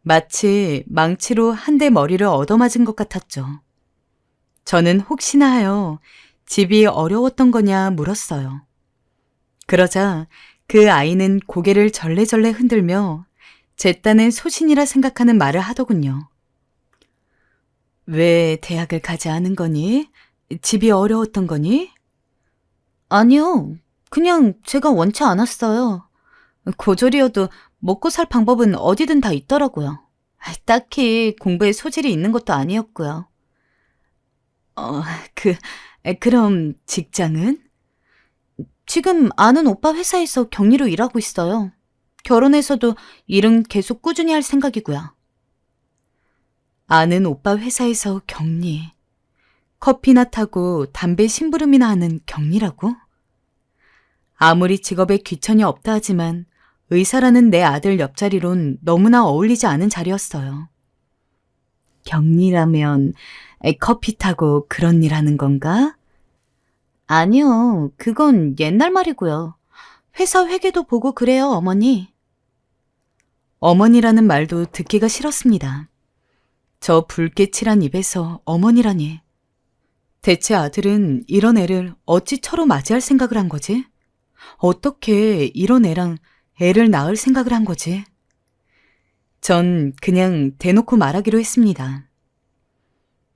마치 망치로 한 대 머리를 얻어맞은 것 같았죠. 저는 혹시나 하여 집이 어려웠던 거냐 물었어요. 그러자 그 아이는 고개를 절레절레 흔들며 제 딴엔 소신이라 생각하는 말을 하더군요. 왜 대학을 가지 않은 거니? 집이 어려웠던 거니? 아니요. 그냥 제가 원치 않았어요. 고졸이어도 먹고 살 방법은 어디든 다 있더라고요. 딱히 공부에 소질이 있는 것도 아니었고요. 어, 그, 그럼 직장은? 지금 아는 오빠 회사에서 격리로 일하고 있어요. 결혼해서도 일은 계속 꾸준히 할 생각이고요. 아는 오빠 회사에서 격리. 커피나 타고 담배 심부름이나 하는 격리라고? 아무리 직업에 귀천이 없다 하지만 의사라는 내 아들 옆자리론 너무나 어울리지 않은 자리였어요. 격리라면 커피 타고 그런 일 하는 건가? 아니요, 그건 옛날 말이고요. 회사 회계도 보고 그래요, 어머니. 어머니라는 말도 듣기가 싫었습니다. 저 붉게 칠한 입에서 어머니라니. 대체 아들은 이런 애를 어찌 처로 맞이할 생각을 한 거지? 어떻게 이런 애랑 애를 낳을 생각을 한 거지? 전 그냥 대놓고 말하기로 했습니다.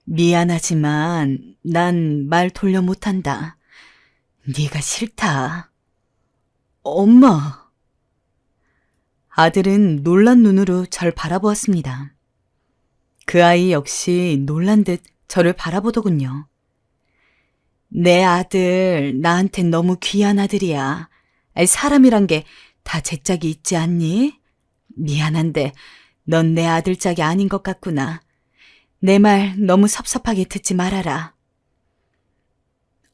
미안하지만 난 말 돌려 못한다. 네가 싫다. 엄마. 아들은 놀란 눈으로 절 바라보았습니다. 그 아이 역시 놀란 듯 저를 바라보더군요. 내 아들 나한텐 너무 귀한 아들이야. 사람이란 게 다 제 짝이 있지 않니? 미안한데 넌 내 아들 짝이 아닌 것 같구나. 내 말 너무 섭섭하게 듣지 말아라.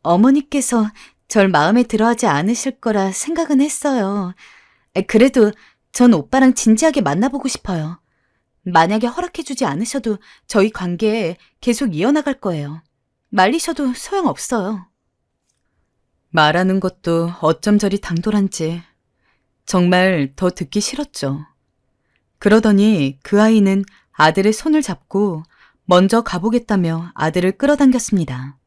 어머니께서 절 마음에 들어하지 않으실 거라 생각은 했어요. 그래도 전 오빠랑 진지하게 만나보고 싶어요. 만약에 허락해주지 않으셔도 저희 관계 계속 이어나갈 거예요. 말리셔도 소용없어요. 말하는 것도 어쩜 저리 당돌한지 정말 더 듣기 싫었죠. 그러더니 그 아이는 아들의 손을 잡고 먼저 가보겠다며 아들을 끌어당겼습니다.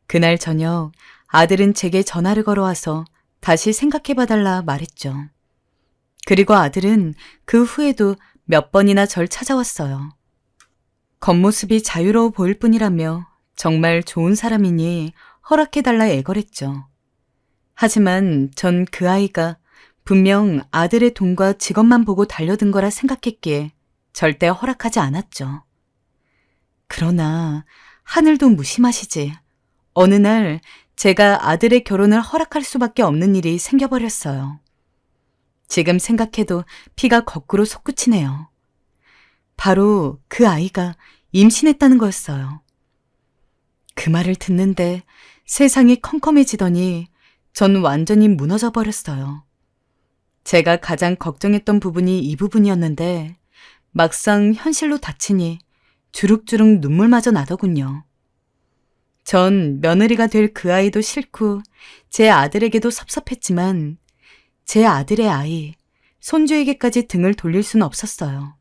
그날 저녁 아들은 제게 전화를 걸어와서 다시 생각해봐달라 말했죠. 그리고 아들은 그 후에도 몇 번이나 절 찾아왔어요. 겉모습이 자유로워 보일 뿐이라며 정말 좋은 사람이니 허락해달라 애걸했죠. 하지만 전 그 아이가 분명 아들의 돈과 직업만 보고 달려든 거라 생각했기에 절대 허락하지 않았죠. 그러나 하늘도 무심하시지. 어느 날 제가 아들의 결혼을 허락할 수밖에 없는 일이 생겨버렸어요. 지금 생각해도 피가 거꾸로 솟구치네요. 바로 그 아이가 임신했다는 거였어요. 그 말을 듣는데 세상이 컴컴해지더니 전 완전히 무너져 버렸어요. 제가 가장 걱정했던 부분이 이 부분이었는데 막상 현실로 닥치니 주룩주룩 눈물마저 나더군요. 전 며느리가 될 그 아이도 싫고 제 아들에게도 섭섭했지만 제 아들의 아이, 손주에게까지 등을 돌릴 수는 없었어요.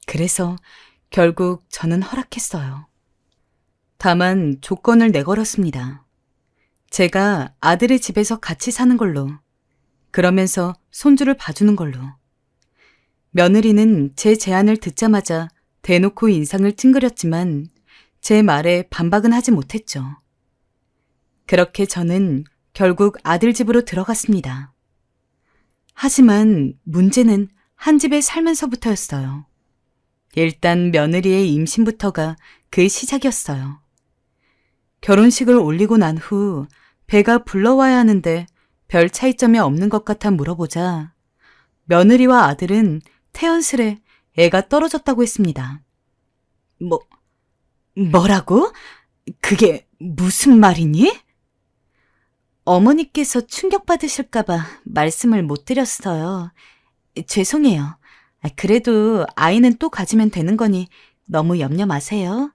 그래서 결국 저는 허락했어요. 다만 조건을 내걸었습니다. 제가 아들의 집에서 같이 사는 걸로, 그러면서 손주를 봐주는 걸로. 며느리는 제 제안을 듣자마자 대놓고 인상을 찡그렸지만 제 말에 반박은 하지 못했죠. 그렇게 저는 결국 아들 집으로 들어갔습니다. 하지만 문제는 한 집에 살면서부터였어요. 일단 며느리의 임신부터가 그 시작이었어요. 결혼식을 올리고 난 후 배가 불러와야 하는데 별 차이점이 없는 것 같아 물어보자 며느리와 아들은 태연스레 애가 떨어졌다고 했습니다. 뭐라고? 그게 무슨 말이니? 어머니께서 충격받으실까봐 말씀을 못 드렸어요. 죄송해요. 그래도 아이는 또 가지면 되는 거니 너무 염려 마세요.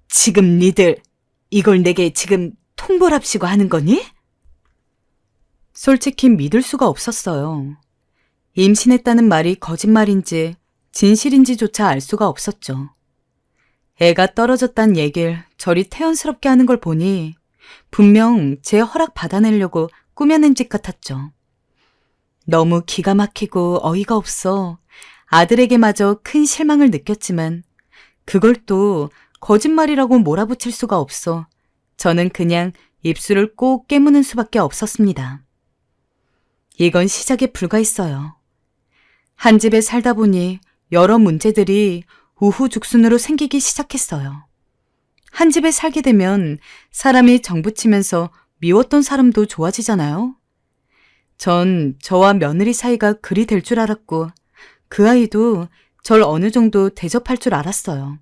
지금 니들 이걸 내게 지금 통보랍시고 하는 거니? 솔직히 믿을 수가 없었어요. 임신했다는 말이 거짓말인지 진실인지조차 알 수가 없었죠. 애가 떨어졌단 얘길 저리 태연스럽게 하는 걸 보니 분명 제 허락 받아내려고 꾸며낸 짓 같았죠. 너무 기가 막히고 어이가 없어 아들에게마저 큰 실망을 느꼈지만 그걸 또 거짓말이라고 몰아붙일 수가 없어 저는 그냥 입술을 꼭 깨무는 수밖에 없었습니다. 이건 시작에 불과했어요. 한 집에 살다 보니 여러 문제들이 우후죽순으로 생기기 시작했어요. 한 집에 살게 되면 사람이 정붙이면서 미웠던 사람도 좋아지잖아요. 전 저와 며느리 사이가 그리 될 줄 알았고 그 아이도 절 어느 정도 대접할 줄 알았어요.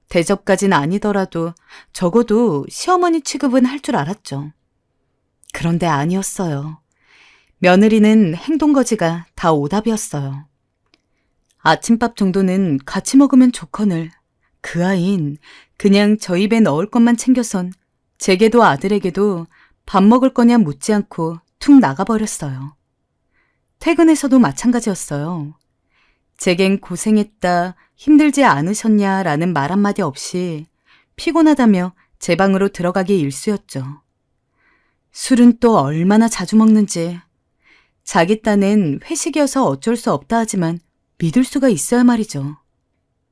대접까진 아니더라도 적어도 시어머니 취급은 할 줄 알았죠. 그런데 아니었어요. 며느리는 행동거지가 다 오답이었어요. 아침밥 정도는 같이 먹으면 좋거늘 그 아이는 그냥 저 입에 넣을 것만 챙겨선 제게도 아들에게도 밥 먹을 거냐 묻지 않고 툭 나가버렸어요. 퇴근해서도 마찬가지였어요. 제겐 고생했다, 힘들지 않으셨냐라는 말 한마디 없이 피곤하다며 제 방으로 들어가기 일쑤였죠. 술은 또 얼마나 자주 먹는지. 자기 딴엔 회식이어서 어쩔 수 없다 하지만 믿을 수가 있어야 말이죠.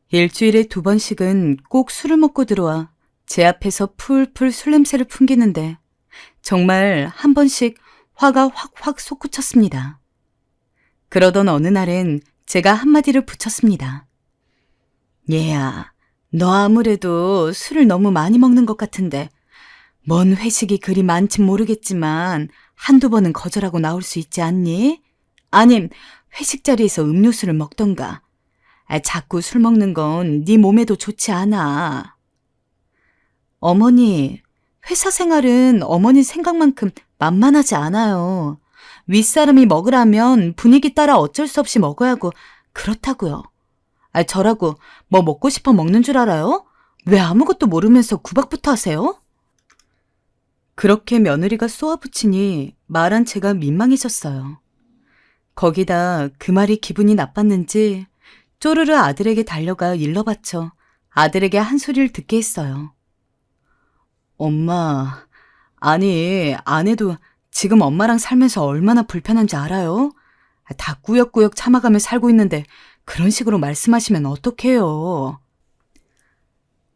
일주일에 2번씩은 꼭 술을 먹고 들어와 제 앞에서 풀풀 술 냄새를 풍기는데 정말 한 번씩 화가 확확 솟구쳤습니다. 그러던 어느 날엔 제가 한마디를 붙였습니다. 얘야, 너 아무래도 술을 너무 많이 먹는 것 같은데 뭔 회식이 그리 많진 모르겠지만 한두 번은 거절하고 나올 수 있지 않니? 아님 회식 자리에서 음료수를 먹던가. 자꾸 술 먹는 건 네 몸에도 좋지 않아. 어머니, 회사 생활은 어머니 생각만큼 만만하지 않아요. 윗사람이 먹으라면 분위기 따라 어쩔 수 없이 먹어야 하고 그렇다고요. 저라고 뭐 먹고 싶어 먹는 줄 알아요? 왜 아무것도 모르면서 구박부터 하세요? 그렇게 며느리가 쏘아붙이니 말한 제가 민망해졌어요. 거기다 그 말이 기분이 나빴는지 쪼르르 아들에게 달려가 일러바쳐 아들에게 한 소리를 듣게 했어요. 엄마, 아니 아내도 지금 엄마랑 살면서 얼마나 불편한지 알아요? 다 꾸역꾸역 참아가며 살고 있는데 그런 식으로 말씀하시면 어떡해요?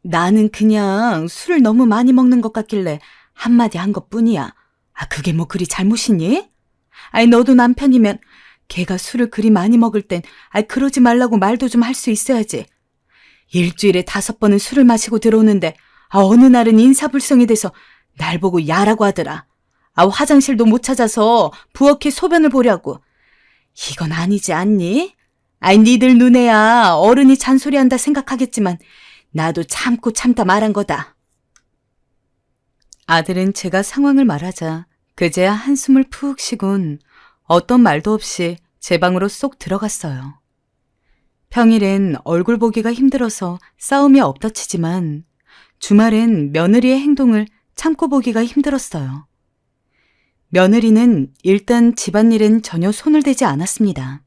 나는 그냥 술을 너무 많이 먹는 것 같길래 한마디 한 것뿐이야. 그게 뭐 그리 잘못이니? 너도 남편이면 걔가 술을 그리 많이 먹을 땐 그러지 말라고 말도 좀 할 수 있어야지. 일주일에 5번은 술을 마시고 들어오는데 어느 날은 인사불성이 돼서 날 보고 야라고 하더라. 화장실도 못 찾아서 부엌에 소변을 보려고. 이건 아니지 않니? 니들 눈에야 어른이 잔소리한다 생각하겠지만 나도 참고 참다 말한 거다. 아들은 제가 상황을 말하자 그제야 한숨을 푹 쉬곤 어떤 말도 없이 제 방으로 쏙 들어갔어요. 평일엔 얼굴 보기가 힘들어서 싸움이 엎다치지만 주말엔 며느리의 행동을 참고 보기가 힘들었어요. 며느리는 일단 집안일엔 전혀 손을 대지 않았습니다.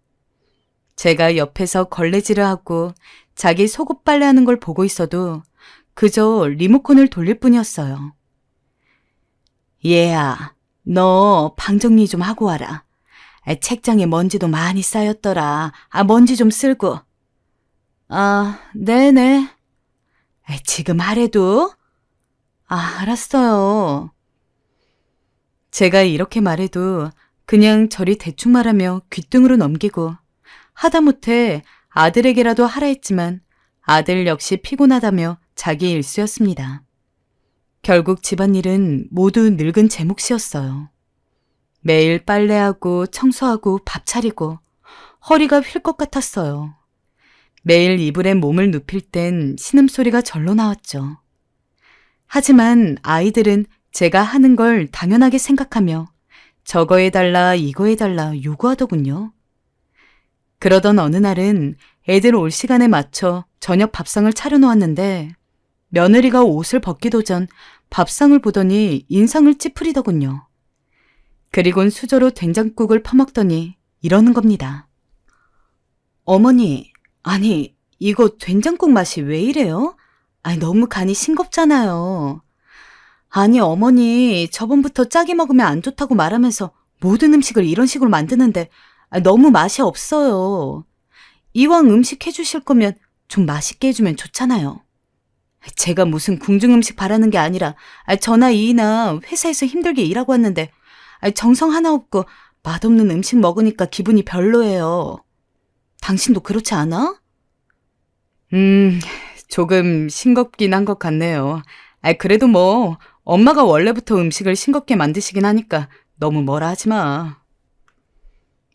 제가 옆에서 걸레질을 하고 자기 속옷 빨래하는 걸 보고 있어도 그저 리모컨을 돌릴 뿐이었어요. 얘야, 너 방 정리 좀 하고 와라. 책장에 먼지도 많이 쌓였더라. 먼지 좀 쓸고. 네네. 지금 하래도? 알았어요. 제가 이렇게 말해도 그냥 저리 대충 말하며 귓등으로 넘기고 하다못해 아들에게라도 하라 했지만 아들 역시 피곤하다며 자기 일쑤였습니다. 결국 집안일은 모두 늙은 제 몫이었어요. 매일 빨래하고 청소하고 밥 차리고 허리가 휠 것 같았어요. 매일 이불에 몸을 눕힐 땐 신음소리가 절로 나왔죠. 하지만 아이들은 제가 하는 걸 당연하게 생각하며 저거 해달라 이거 해달라 요구하더군요. 그러던 어느 날은 애들 올 시간에 맞춰 저녁 밥상을 차려놓았는데 며느리가 옷을 벗기도 전 밥상을 보더니 인상을 찌푸리더군요. 그리곤 수저로 된장국을 퍼먹더니 이러는 겁니다. 어머니, 아니 이거 된장국 맛이 왜 이래요? 너무 간이 싱겁잖아요. 아니 어머니 저번부터 짜게 먹으면 안 좋다고 말하면서 모든 음식을 이런 식으로 만드는데 너무 맛이 없어요. 이왕 음식 해주실 거면 좀 맛있게 해주면 좋잖아요. 제가 무슨 궁중음식 바라는 게 아니라 저나 이이나 회사에서 힘들게 일하고 왔는데 정성 하나 없고 맛없는 음식 먹으니까 기분이 별로예요. 당신도 그렇지 않아? 조금 싱겁긴 한 것 같네요. 그래도 뭐 엄마가 원래부터 음식을 싱겁게 만드시긴 하니까 너무 뭐라 하지 마.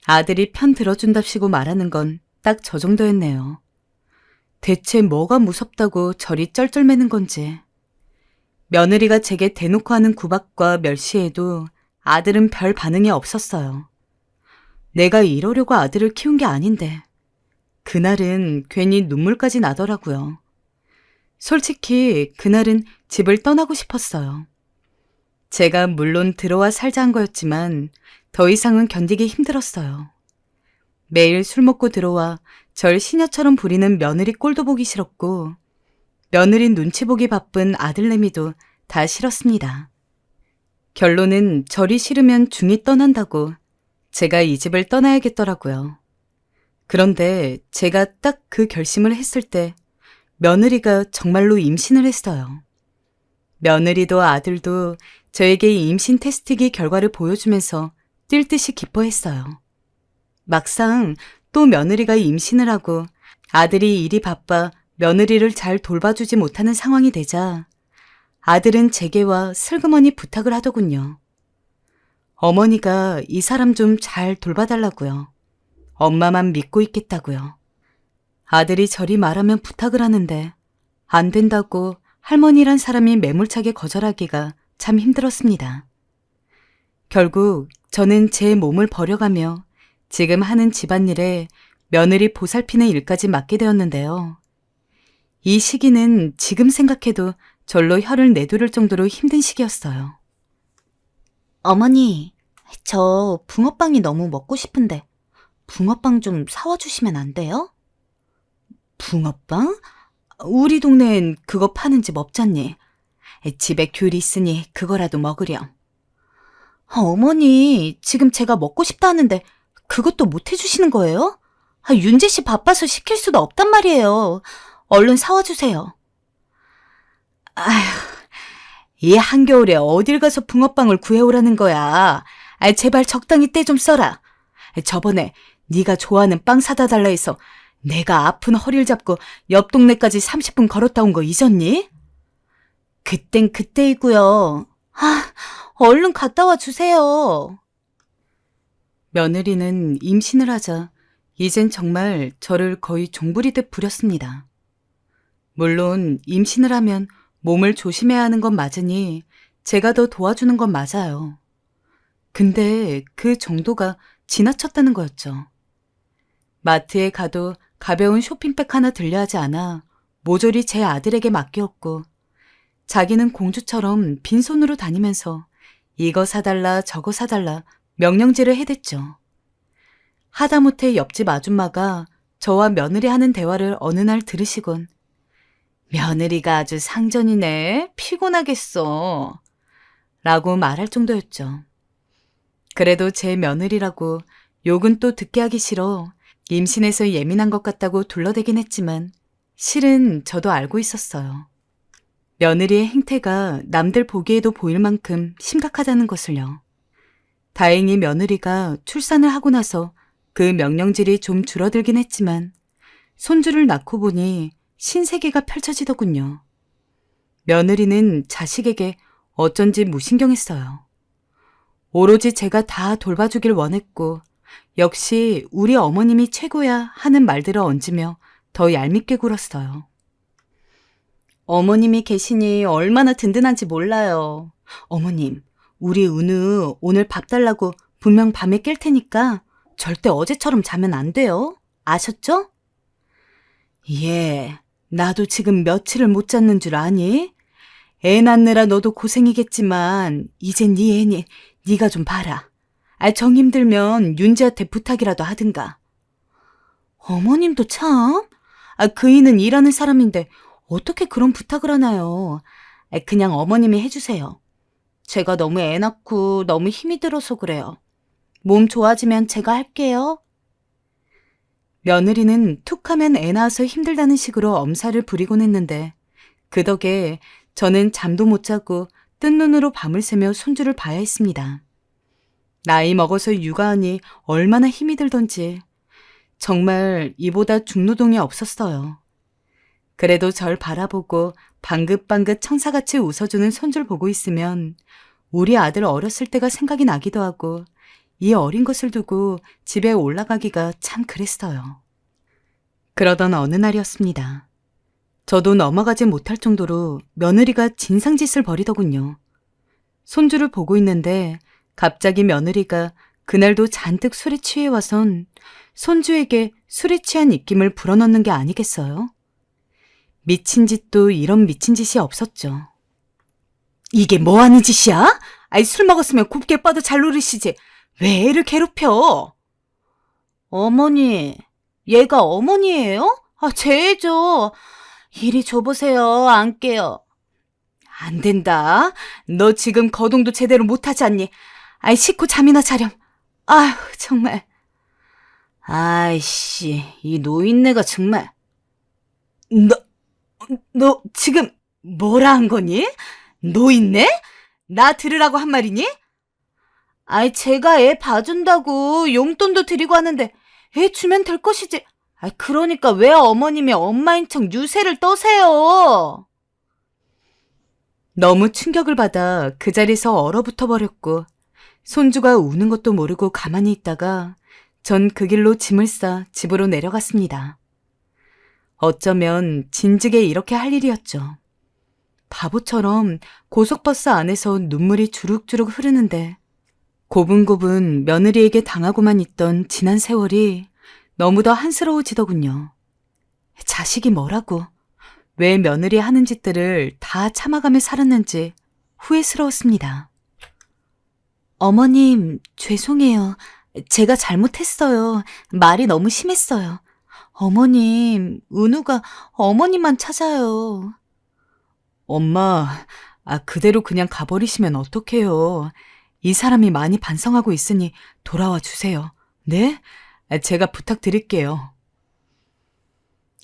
아들이 편 들어준답시고 말하는 건 딱 저 정도였네요. 대체 뭐가 무섭다고 저리 쩔쩔매는 건지. 며느리가 제게 대놓고 하는 구박과 멸시에도 아들은 별 반응이 없었어요. 내가 이러려고 아들을 키운 게 아닌데. 그날은 괜히 눈물까지 나더라고요. 솔직히 그날은 집을 떠나고 싶었어요. 제가 물론 들어와 살자 한 거였지만 더 이상은 견디기 힘들었어요. 매일 술 먹고 들어와 절 시녀처럼 부리는 며느리 꼴도 보기 싫었고 며느리 눈치 보기 바쁜 아들내미도 다 싫었습니다. 결론은 절이 싫으면 중이 떠난다고 제가 이 집을 떠나야겠더라고요. 그런데 제가 딱 그 결심을 했을 때 며느리가 정말로 임신을 했어요. 며느리도 아들도 저에게 임신 테스트기 결과를 보여주면서 뛸 듯이 기뻐했어요. 막상 또 며느리가 임신을 하고 아들이 일이 바빠 며느리를 잘 돌봐주지 못하는 상황이 되자 아들은 제게와 슬그머니 부탁을 하더군요. 어머니가 이 사람 좀 잘 돌봐달라고요. 엄마만 믿고 있겠다고요. 아들이 저리 말하면 부탁을 하는데 안 된다고 할머니란 사람이 매몰차게 거절하기가 참 힘들었습니다. 결국 저는 제 몸을 버려가며 지금 하는 집안일에 며느리 보살피는 일까지 맡게 되었는데요. 이 시기는 지금 생각해도 절로 혀를 내두를 정도로 힘든 시기였어요. 어머니, 저 붕어빵이 너무 먹고 싶은데 붕어빵 좀 사와 주시면 안 돼요? 붕어빵? 우리 동네엔 그거 파는 집 없잖니. 집에 귤 있으니 그거라도 먹으렴. 어머니, 지금 제가 먹고 싶다 하는데 그것도 못 해주시는 거예요? 윤재 씨 바빠서 시킬 수도 없단 말이에요. 얼른 사와 주세요. 아휴, 이 한겨울에 어딜 가서 붕어빵을 구해오라는 거야. 제발 적당히 때 좀 써라. 저번에 네가 좋아하는 빵 사다 달라 해서 내가 아픈 허리를 잡고 옆 동네까지 30분 걸었다 온 거 잊었니? 그땐 그때이고요. 얼른 갔다 와 주세요. 며느리는 임신을 하자 이젠 정말 저를 거의 종부리듯 부렸습니다. 물론 임신을 하면 몸을 조심해야 하는 건 맞으니 제가 더 도와주는 건 맞아요. 근데 그 정도가 지나쳤다는 거였죠. 마트에 가도 가벼운 쇼핑백 하나 들려 하지 않아 모조리 제 아들에게 맡겼고 자기는 공주처럼 빈손으로 다니면서 이거 사달라 저거 사달라 명령질을 해댔죠. 하다못해 옆집 아줌마가 저와 며느리 하는 대화를 어느 날 들으시곤 며느리가 아주 상전이네. 피곤하겠어. 라고 말할 정도였죠. 그래도 제 며느리라고 욕은 또 듣게 하기 싫어 임신해서 예민한 것 같다고 둘러대긴 했지만 실은 저도 알고 있었어요. 며느리의 행태가 남들 보기에도 보일 만큼 심각하다는 것을요. 다행히 며느리가 출산을 하고 나서 그 명령질이 좀 줄어들긴 했지만 손주를 낳고 보니 신세계가 펼쳐지더군요. 며느리는 자식에게 어쩐지 무신경했어요. 오로지 제가 다 돌봐주길 원했고 역시 우리 어머님이 최고야 하는 말들을 얹으며 더 얄밉게 굴었어요. 어머님이 계시니 얼마나 든든한지 몰라요. 어머님, 우리 은우 오늘 밥 달라고 분명 밤에 깰 테니까 절대 어제처럼 자면 안 돼요. 아셨죠? 예, 나도 지금 며칠을 못 잤는 줄 아니? 애 낳느라 너도 고생이겠지만 이젠 네 애니 네가 좀 봐라. 정 힘들면 윤지한테 부탁이라도 하든가. 어머님도 참. 그이는 일하는 사람인데 어떻게 그런 부탁을 하나요? 그냥 어머님이 해주세요. 제가 너무 애 낳고 너무 힘이 들어서 그래요. 몸 좋아지면 제가 할게요. 며느리는 툭하면 애 낳아서 힘들다는 식으로 엄살을 부리곤 했는데 그 덕에 저는 잠도 못 자고 뜬 눈으로 밤을 새며 손주를 봐야 했습니다. 나이 먹어서 육아하니 얼마나 힘이 들던지 정말 이보다 중노동이 없었어요. 그래도 절 바라보고 방긋방긋 청사같이 웃어주는 손주를 보고 있으면 우리 아들 어렸을 때가 생각이 나기도 하고 이 어린 것을 두고 집에 올라가기가 참 그랬어요. 그러던 어느 날이었습니다. 저도 넘어가지 못할 정도로 며느리가 진상짓을 벌이더군요. 손주를 보고 있는데 갑자기 며느리가 그날도 잔뜩 술에 취해 와선 손주에게 술에 취한 입김을 불어넣는 게 아니겠어요? 미친 짓도 이런 미친 짓이 없었죠. 이게 뭐 하는 짓이야? 아이, 술 먹었으면 곱게 뻗어 잘 노르시지. 왜 애를 괴롭혀? 어머니, 얘가 어머니예요? 아, 제 애죠. 이리 줘보세요. 안 깨요. 안 된다. 너 지금 거동도 제대로 못하지 않니? 아이, 식구 잠이나 차렴. 아휴, 정말. 아이씨, 이 노인네가 정말. 너 지금 뭐라 한 거니? 노인네? 나 들으라고 한 말이니? 아이, 제가 애 봐준다고 용돈도 드리고 하는데 애 주면 될 것이지. 아이, 그러니까 왜 어머님이 엄마인 척 유세를 떠세요? 너무 충격을 받아 그 자리에서 얼어붙어 버렸고 손주가 우는 것도 모르고 가만히 있다가 전 그 길로 짐을 싸 집으로 내려갔습니다. 어쩌면 진즉에 이렇게 할 일이었죠. 바보처럼 고속버스 안에서 눈물이 주룩주룩 흐르는데 고분고분 며느리에게 당하고만 있던 지난 세월이 너무 더 한스러워지더군요. 자식이 뭐라고, 왜 며느리 하는 짓들을 다 참아가며 살았는지 후회스러웠습니다. 어머님, 죄송해요. 제가 잘못했어요. 말이 너무 심했어요. 어머님, 은우가 어머님만 찾아요. 엄마, 그대로 그냥 가버리시면 어떡해요. 이 사람이 많이 반성하고 있으니 돌아와 주세요. 네? 제가 부탁드릴게요.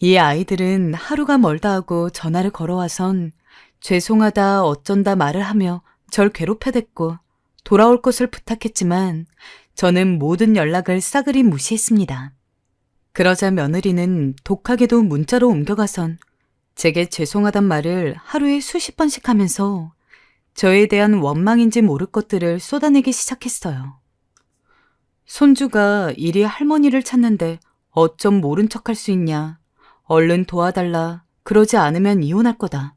이 아이들은 하루가 멀다 하고 전화를 걸어와선 죄송하다 어쩐다 말을 하며 절 괴롭혀댔고 돌아올 것을 부탁했지만 저는 모든 연락을 싸그리 무시했습니다. 그러자 며느리는 독하게도 문자로 옮겨가선 제게 죄송하단 말을 하루에 수십 번씩 하면서 저에 대한 원망인지 모를 것들을 쏟아내기 시작했어요. 손주가 이리 할머니를 찾는데 어쩜 모른 척할 수 있냐. 얼른 도와달라. 그러지 않으면 이혼할 거다.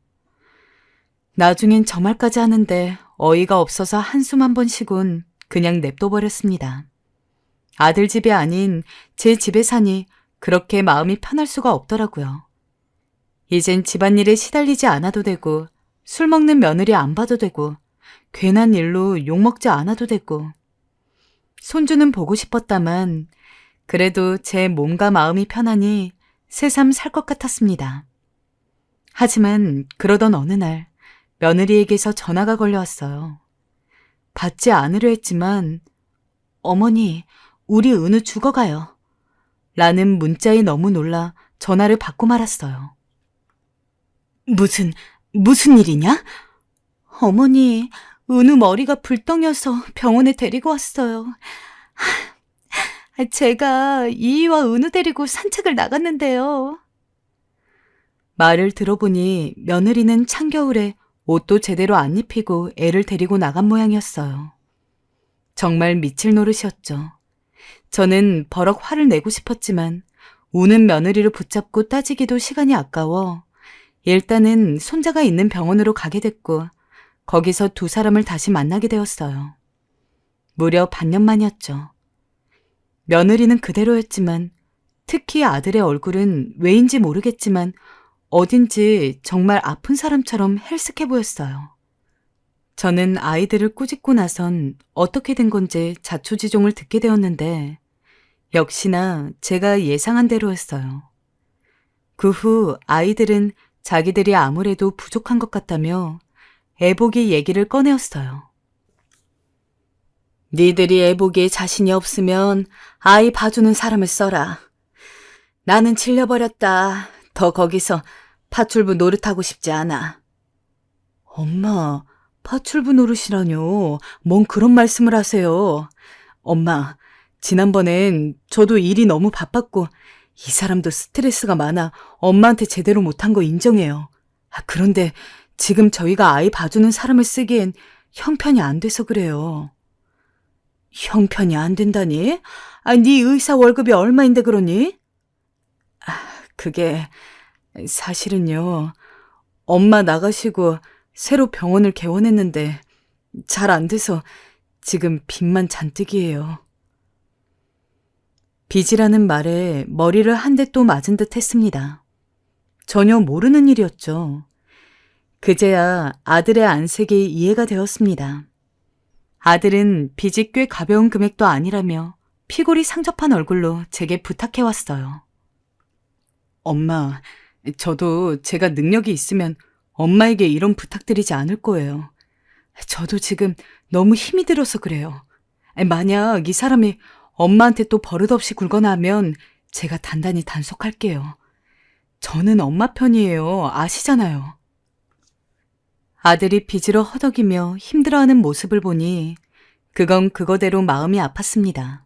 나중엔 저 말까지 하는데 어이가 없어서 한숨 한 번 쉬곤 그냥 냅둬버렸습니다. 아들 집이 아닌 제 집에 사니 그렇게 마음이 편할 수가 없더라고요. 이젠 집안일에 시달리지 않아도 되고 술 먹는 며느리 안 봐도 되고 괜한 일로 욕먹지 않아도 되고 손주는 보고 싶었다만 그래도 제 몸과 마음이 편하니 새삼 살 것 같았습니다. 하지만 그러던 어느 날 며느리에게서 전화가 걸려왔어요. 받지 않으려 했지만 어머니, 우리 은우 죽어가요. 라는 문자에 너무 놀라 전화를 받고 말았어요. 무슨 일이냐? 어머니, 은우 머리가 불덩여서 병원에 데리고 왔어요. 제가 이희와 은우 데리고 산책을 나갔는데요. 말을 들어보니 며느리는 찬겨울에 옷도 제대로 안 입히고 애를 데리고 나간 모양이었어요. 정말 미칠 노릇이었죠. 저는 버럭 화를 내고 싶었지만 우는 며느리를 붙잡고 따지기도 시간이 아까워 일단은 손자가 있는 병원으로 가게 됐고 거기서 두 사람을 다시 만나게 되었어요. 무려 반년 만이었죠. 며느리는 그대로였지만 특히 아들의 얼굴은 왜인지 모르겠지만 어딘지 정말 아픈 사람처럼 헬쓱해 보였어요. 저는 아이들을 꾸짖고 나선 어떻게 된 건지 자초지종을 듣게 되었는데 역시나 제가 예상한 대로였어요. 그 후 아이들은 자기들이 아무래도 부족한 것 같다며 애복이 얘기를 꺼내었어요. 니들이 애복이에 자신이 없으면 아이 봐주는 사람을 써라. 나는 질려버렸다. 더 거기서 파출부 노릇하고 싶지 않아. 엄마, 파출부 노릇이라뇨. 뭔 그런 말씀을 하세요. 엄마, 지난번엔 저도 일이 너무 바빴고 이 사람도 스트레스가 많아 엄마한테 제대로 못한 거 인정해요. 그런데 지금 저희가 아이 봐주는 사람을 쓰기엔 형편이 안 돼서 그래요. 형편이 안 된다니? 네 의사 월급이 얼마인데 그러니? 그게 사실은요. 엄마 나가시고 새로 병원을 개원했는데 잘 안 돼서 지금 빚만 잔뜩이에요. 빚이라는 말에 머리를 한 대 또 맞은 듯 했습니다. 전혀 모르는 일이었죠. 그제야 아들의 안색이 이해가 되었습니다. 아들은 빚이 꽤 가벼운 금액도 아니라며 피골이 상접한 얼굴로 제게 부탁해왔어요. 엄마, 저도 제가 능력이 있으면 엄마에게 이런 부탁드리지 않을 거예요. 저도 지금 너무 힘이 들어서 그래요. 만약 이 사람이 엄마한테 또 버릇없이 굴거나 하면 제가 단단히 단속할게요. 저는 엄마 편이에요. 아시잖아요. 아들이 빚으로 허덕이며 힘들어하는 모습을 보니 그건 그거대로 마음이 아팠습니다.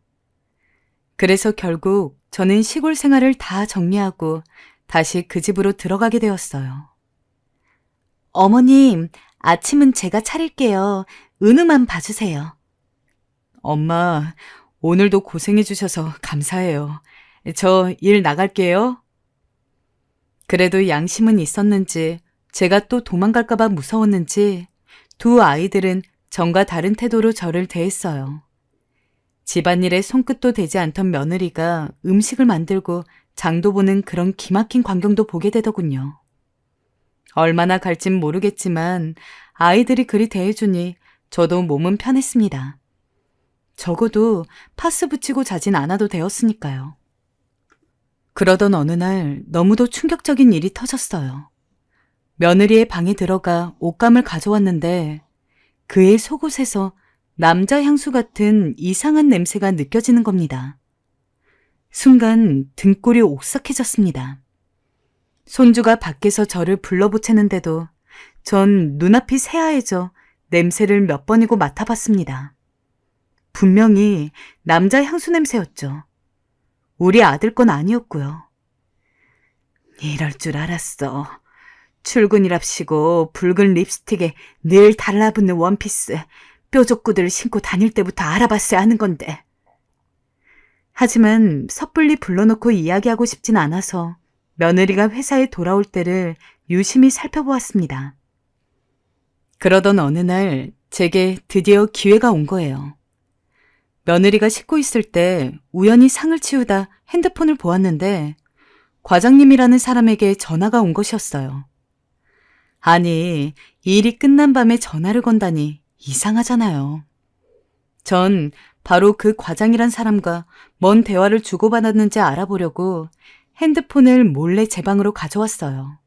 그래서 결국 저는 시골 생활을 다 정리하고 다시 그 집으로 들어가게 되었어요. 어머님, 아침은 제가 차릴게요. 은우만 봐주세요. 엄마, 오늘도 고생해주셔서 감사해요. 저 일 나갈게요. 그래도 양심은 있었는지 제가 또 도망갈까봐 무서웠는지 두 아이들은 전과 다른 태도로 저를 대했어요. 집안일에 손끝도 대지 않던 며느리가 음식을 만들고 장도 보는 그런 기막힌 광경도 보게 되더군요. 얼마나 갈진 모르겠지만 아이들이 그리 대해주니 저도 몸은 편했습니다. 적어도 파스 붙이고 자진 않아도 되었으니까요. 그러던 어느 날 너무도 충격적인 일이 터졌어요. 며느리의 방에 들어가 옷감을 가져왔는데 그의 속옷에서 남자 향수 같은 이상한 냄새가 느껴지는 겁니다. 순간 등골이 오싹해졌습니다. 손주가 밖에서 저를 불러보채는데도 전 눈앞이 새하얘져 냄새를 몇 번이고 맡아봤습니다. 분명히 남자 향수 냄새였죠. 우리 아들 건 아니었고요. 이럴 줄 알았어. 출근이랍시고 붉은 립스틱에 늘 달라붙는 원피스, 뾰족구들을 신고 다닐 때부터 알아봤어야 하는 건데. 하지만 섣불리 불러놓고 이야기하고 싶진 않아서 며느리가 회사에 돌아올 때를 유심히 살펴보았습니다. 그러던 어느 날 제게 드디어 기회가 온 거예요. 며느리가 씻고 있을 때 우연히 상을 치우다 핸드폰을 보았는데 과장님이라는 사람에게 전화가 온 것이었어요. 아니, 일이 끝난 밤에 전화를 건다니 이상하잖아요. 전 바로 그 과장이란 사람과 뭔 대화를 주고받았는지 알아보려고 핸드폰을 몰래 제 방으로 가져왔어요.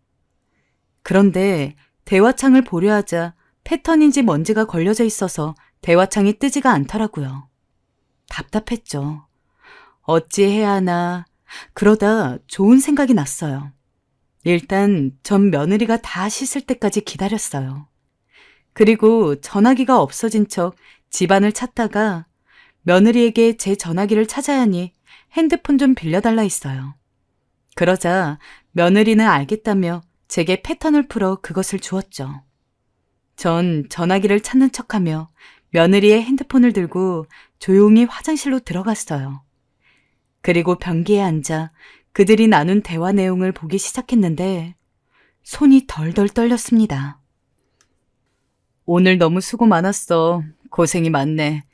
그런데 대화창을 보려 하자 패턴인지 뭔지가 걸려져 있어서 대화창이 뜨지가 않더라고요. 답답했죠. 어찌해야 하나. 그러다 좋은 생각이 났어요. 일단 전 며느리가 다 씻을 때까지 기다렸어요. 그리고 전화기가 없어진 척 집안을 찾다가 며느리에게 제 전화기를 찾아야 하니 핸드폰 좀 빌려달라 했어요. 그러자 며느리는 알겠다며 제게 패턴을 풀어 그것을 주었죠. 전 전화기를 찾는 척하며 며느리의 핸드폰을 들고 조용히 화장실로 들어갔어요. 그리고 변기에 앉아 그들이 나눈 대화 내용을 보기 시작했는데 손이 덜덜 떨렸습니다. 오늘 너무 수고 많았어. 고생이 많네.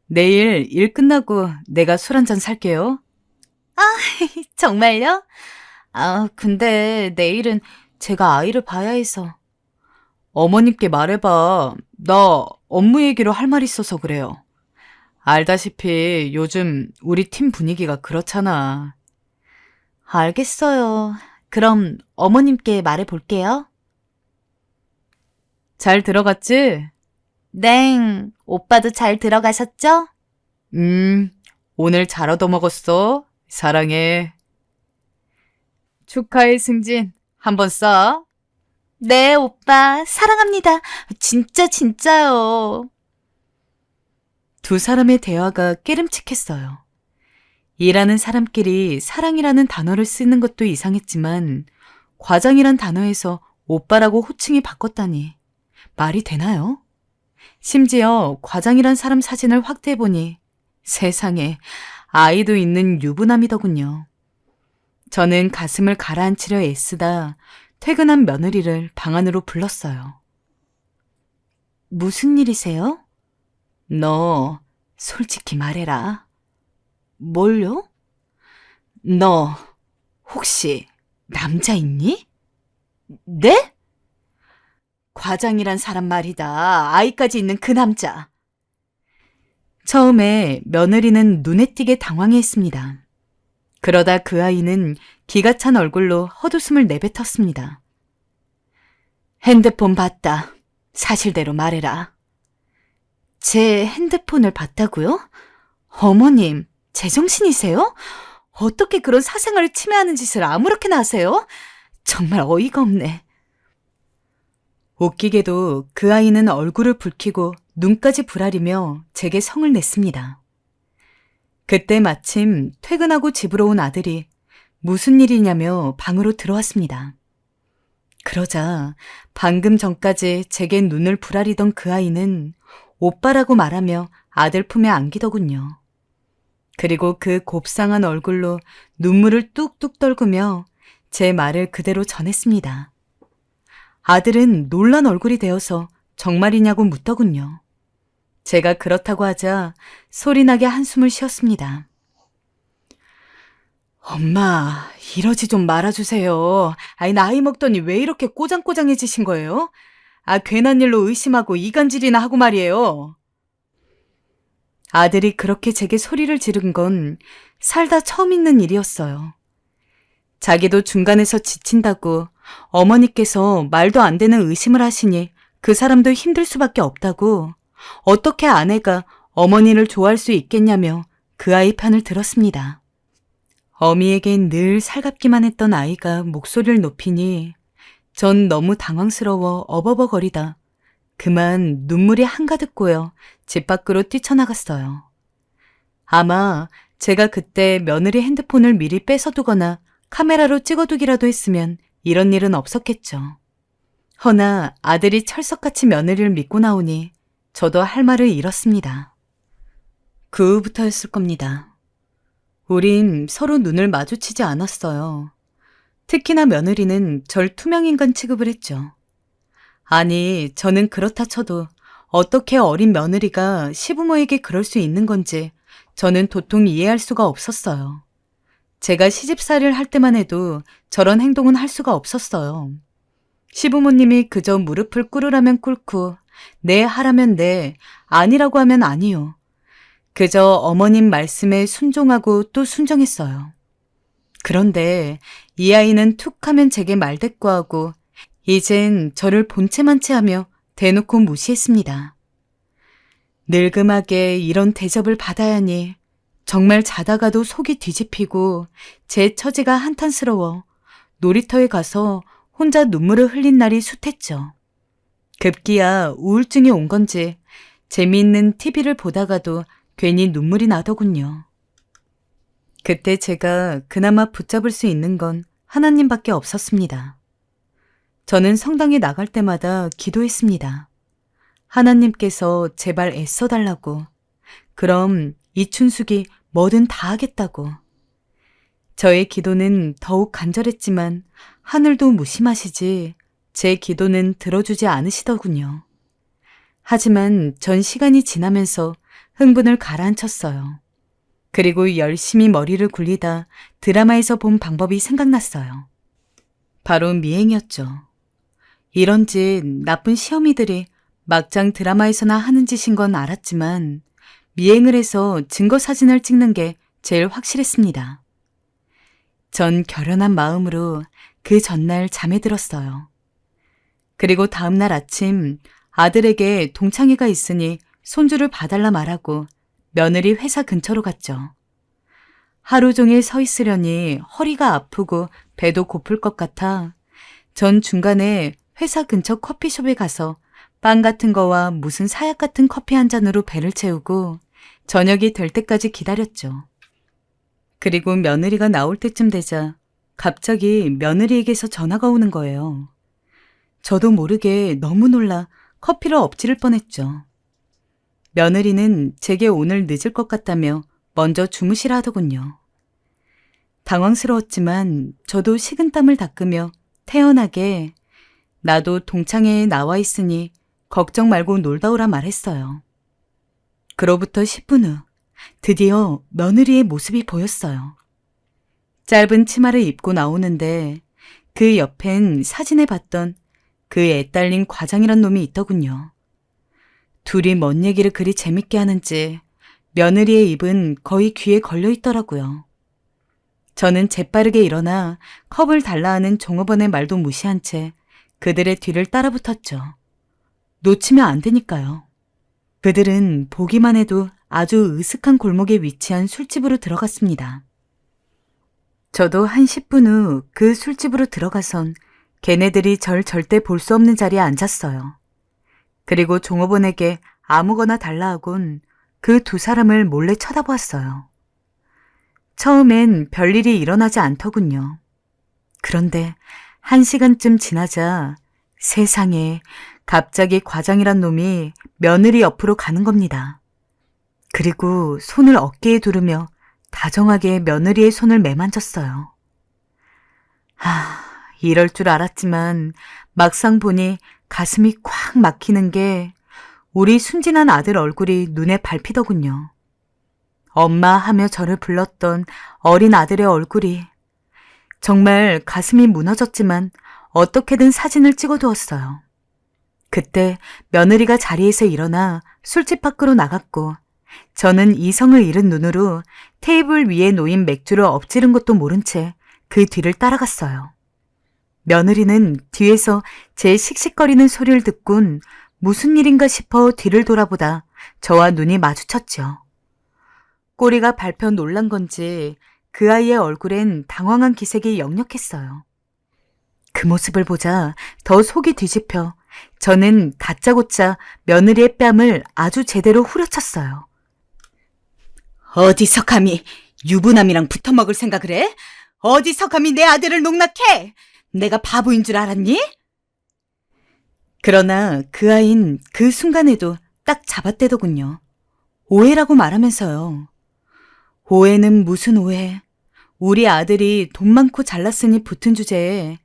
내일 일 끝나고 내가 술 한잔 살게요. 정말요? 근데 내일은 제가 아이를 봐야 해서. 어머님께 말해봐. 나 업무 얘기로 할 말 있어서 그래요. 알다시피 요즘 우리 팀 분위기가 그렇잖아. 알겠어요. 그럼 어머님께 말해볼게요. 잘 들어갔지? 네, 오빠도 잘 들어가셨죠? 오늘 잘 얻어먹었어. 사랑해. 축하해, 승진. 한번 쏴. 네, 오빠. 사랑합니다. 진짜요. 두 사람의 대화가 깨름칙했어요. 일하는 사람끼리 사랑이라는 단어를 쓰는 것도 이상했지만 과장이란 단어에서 오빠라고 호칭이 바꿨다니 말이 되나요? 심지어 과장이란 사람 사진을 확대해보니 세상에 아이도 있는 유부남이더군요. 저는 가슴을 가라앉히려 애쓰다 퇴근한 며느리를 방 안으로 불렀어요. 무슨 일이세요? 너 솔직히 말해라. 뭘요? 너 혹시 남자 있니? 네? 과장이란 사람 말이다. 아이까지 있는 그 남자. 처음에 며느리는 눈에 띄게 당황해했습니다. 그러다 그 아이는 기가 찬 얼굴로 헛웃음을 내뱉었습니다. 핸드폰 봤다. 사실대로 말해라. 제 핸드폰을 봤다고요? 어머님, 제정신이세요? 어떻게 그런 사생활을 침해하는 짓을 아무렇게나 하세요? 정말 어이가 없네. 웃기게도 그 아이는 얼굴을 붉히고 눈까지 부라리며 제게 성을 냈습니다. 그때 마침 퇴근하고 집으로 온 아들이 무슨 일이냐며 방으로 들어왔습니다. 그러자 방금 전까지 제게 눈을 부라리던 그 아이는 오빠라고 말하며 아들 품에 안기더군요. 그리고 그 곱상한 얼굴로 눈물을 뚝뚝 떨구며 제 말을 그대로 전했습니다. 아들은 놀란 얼굴이 되어서 정말이냐고 묻더군요. 제가 그렇다고 하자 소리나게 한숨을 쉬었습니다. 엄마, 이러지 좀 말아주세요. 아이, 나이 먹더니 왜 이렇게 꼬장꼬장해지신 거예요? 괜한 일로 의심하고 이간질이나 하고 말이에요. 아들이 그렇게 제게 소리를 지른 건 살다 처음 있는 일이었어요. 자기도 중간에서 지친다고 어머니께서 말도 안 되는 의심을 하시니 그 사람도 힘들 수밖에 없다고 어떻게 아내가 어머니를 좋아할 수 있겠냐며 그 아이 편을 들었습니다. 어미에겐 늘 살갑기만 했던 아이가 목소리를 높이니 전 너무 당황스러워 어버버거리다 그만 눈물이 한가득 고여 집 밖으로 뛰쳐나갔어요. 아마 제가 그때 며느리 핸드폰을 미리 뺏어두거나 카메라로 찍어두기라도 했으면 이런 일은 없었겠죠. 허나 아들이 철석같이 며느리를 믿고 나오니 저도 할 말을 잃었습니다. 그 후부터였을 겁니다. 우린 서로 눈을 마주치지 않았어요. 특히나 며느리는 절 투명인간 취급을 했죠. 아니, 저는 그렇다 쳐도 어떻게 어린 며느리가 시부모에게 그럴 수 있는 건지 저는 도통 이해할 수가 없었어요. 제가 시집살이를 할 때만 해도 저런 행동은 할 수가 없었어요. 시부모님이 그저 무릎을 꿇으라면 꿇고 네 하라면 네, 아니라고 하면 아니요. 그저 어머님 말씀에 순종하고 또 순종했어요. 그런데 이 아이는 툭 하면 제게 말대꾸하고 이젠 저를 본체만 체하며 대놓고 무시했습니다. 늙음하게 이런 대접을 받아야 하니 정말 자다가도 속이 뒤집히고 제 처지가 한탄스러워 놀이터에 가서 혼자 눈물을 흘린 날이 숱했죠. 급기야 우울증이 온 건지 재미있는 TV를 보다가도 괜히 눈물이 나더군요. 그때 제가 그나마 붙잡을 수 있는 건 하나님밖에 없었습니다. 저는 성당에 나갈 때마다 기도했습니다. 하나님께서 제발 애써달라고. 그럼 이춘숙이 뭐든 다 하겠다고. 저의 기도는 더욱 간절했지만 하늘도 무심하시지 제 기도는 들어주지 않으시더군요. 하지만 전 시간이 지나면서 흥분을 가라앉혔어요. 그리고 열심히 머리를 굴리다 드라마에서 본 방법이 생각났어요. 바로 미행이었죠. 이런 짓 나쁜 시어미들이 막장 드라마에서나 하는 짓인 건 알았지만 미행을 해서 증거 사진을 찍는 게 제일 확실했습니다. 전 결연한 마음으로 그 전날 잠에 들었어요. 그리고 다음날 아침 아들에게 동창회가 있으니 손주를 봐달라 말하고 며느리 회사 근처로 갔죠. 하루 종일 서 있으려니 허리가 아프고 배도 고플 것 같아 전 중간에 회사 근처 커피숍에 가서 빵 같은 거와 무슨 사약 같은 커피 한 잔으로 배를 채우고 저녁이 될 때까지 기다렸죠. 그리고 며느리가 나올 때쯤 되자 갑자기 며느리에게서 전화가 오는 거예요. 저도 모르게 너무 놀라 커피를 엎지를 뻔했죠. 며느리는 제게 오늘 늦을 것 같다며 먼저 주무시라 하더군요. 당황스러웠지만 저도 식은땀을 닦으며 태연하게 나도 동창회에 나와 있으니 걱정 말고 놀다 오라 말했어요. 그로부터 10분 후 드디어 며느리의 모습이 보였어요. 짧은 치마를 입고 나오는데 그 옆엔 사진에 봤던 그 애딸린 과장이란 놈이 있더군요. 둘이 뭔 얘기를 그리 재밌게 하는지 며느리의 입은 거의 귀에 걸려 있더라고요. 저는 재빠르게 일어나 컵을 달라 하는 종업원의 말도 무시한 채 그들의 뒤를 따라붙었죠. 놓치면 안 되니까요. 그들은 보기만 해도 아주 으슥한 골목에 위치한 술집으로 들어갔습니다. 저도 한 10분 후 그 술집으로 들어가선 걔네들이 절 절대 볼 수 없는 자리에 앉았어요. 그리고 종업원에게 아무거나 달라 하곤 그 두 사람을 몰래 쳐다보았어요. 처음엔 별일이 일어나지 않더군요. 그런데 1시간쯤 지나자 세상에 갑자기 과장이란 놈이 며느리 옆으로 가는 겁니다. 그리고 손을 어깨에 두르며 다정하게 며느리의 손을 매만졌어요. 이럴 줄 알았지만 막상 보니 가슴이 콱 막히는 게 우리 순진한 아들 얼굴이 눈에 밟히더군요. 엄마 하며 저를 불렀던 어린 아들의 얼굴이 정말 가슴이 무너졌지만 어떻게든 사진을 찍어두었어요. 그때 며느리가 자리에서 일어나 술집 밖으로 나갔고 저는 이성을 잃은 눈으로 테이블 위에 놓인 맥주를 엎지른 것도 모른 채 그 뒤를 따라갔어요. 며느리는 뒤에서 제 씩씩거리는 소리를 듣곤 무슨 일인가 싶어 뒤를 돌아보다 저와 눈이 마주쳤죠. 꼬리가 밟혀 놀란 건지 그 아이의 얼굴엔 당황한 기색이 역력했어요. 그 모습을 보자 더 속이 뒤집혀 저는 다짜고짜 며느리의 뺨을 아주 제대로 후려쳤어요. 어디서 감히 유부남이랑 붙어먹을 생각을 해? 어디서 감히 내 아들을 농락해? 내가 바보인 줄 알았니? 그러나 그 아이는 그 순간에도 딱 잡아떼더군요. 오해라고 말하면서요. 오해는 무슨 오해? 우리 아들이 돈 많고 잘났으니 붙은 주제에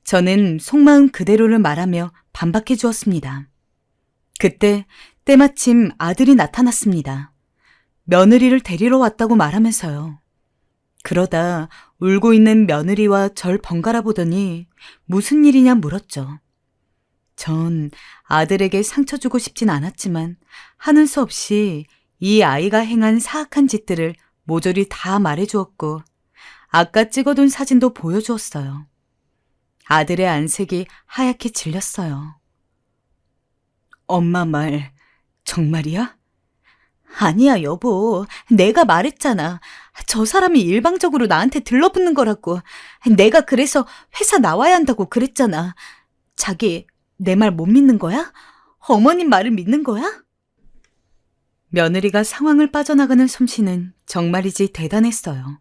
저는 속마음 그대로를 말하며 반박해 주었습니다. 그때 때마침 아들이 나타났습니다. 며느리를 데리러 왔다고 말하면서요. 그러다 울고 있는 며느리와 절 번갈아 보더니 무슨 일이냐 물었죠. 전 아들에게 상처 주고 싶진 않았지만 하는 수 없이 이 아이가 행한 사악한 짓들을 모조리 다 말해주었고 아까 찍어둔 사진도 보여주었어요. 아들의 안색이 하얗게 질렸어요. 엄마 말 정말이야? 아니야, 여보. 내가 말했잖아. 저 사람이 일방적으로 나한테 들러붙는 거라고. 내가 그래서 회사 나와야 한다고 그랬잖아. 자기, 내 말 못 믿는 거야? 어머님 말을 믿는 거야? 며느리가 상황을 빠져나가는 솜씨는 정말이지 대단했어요.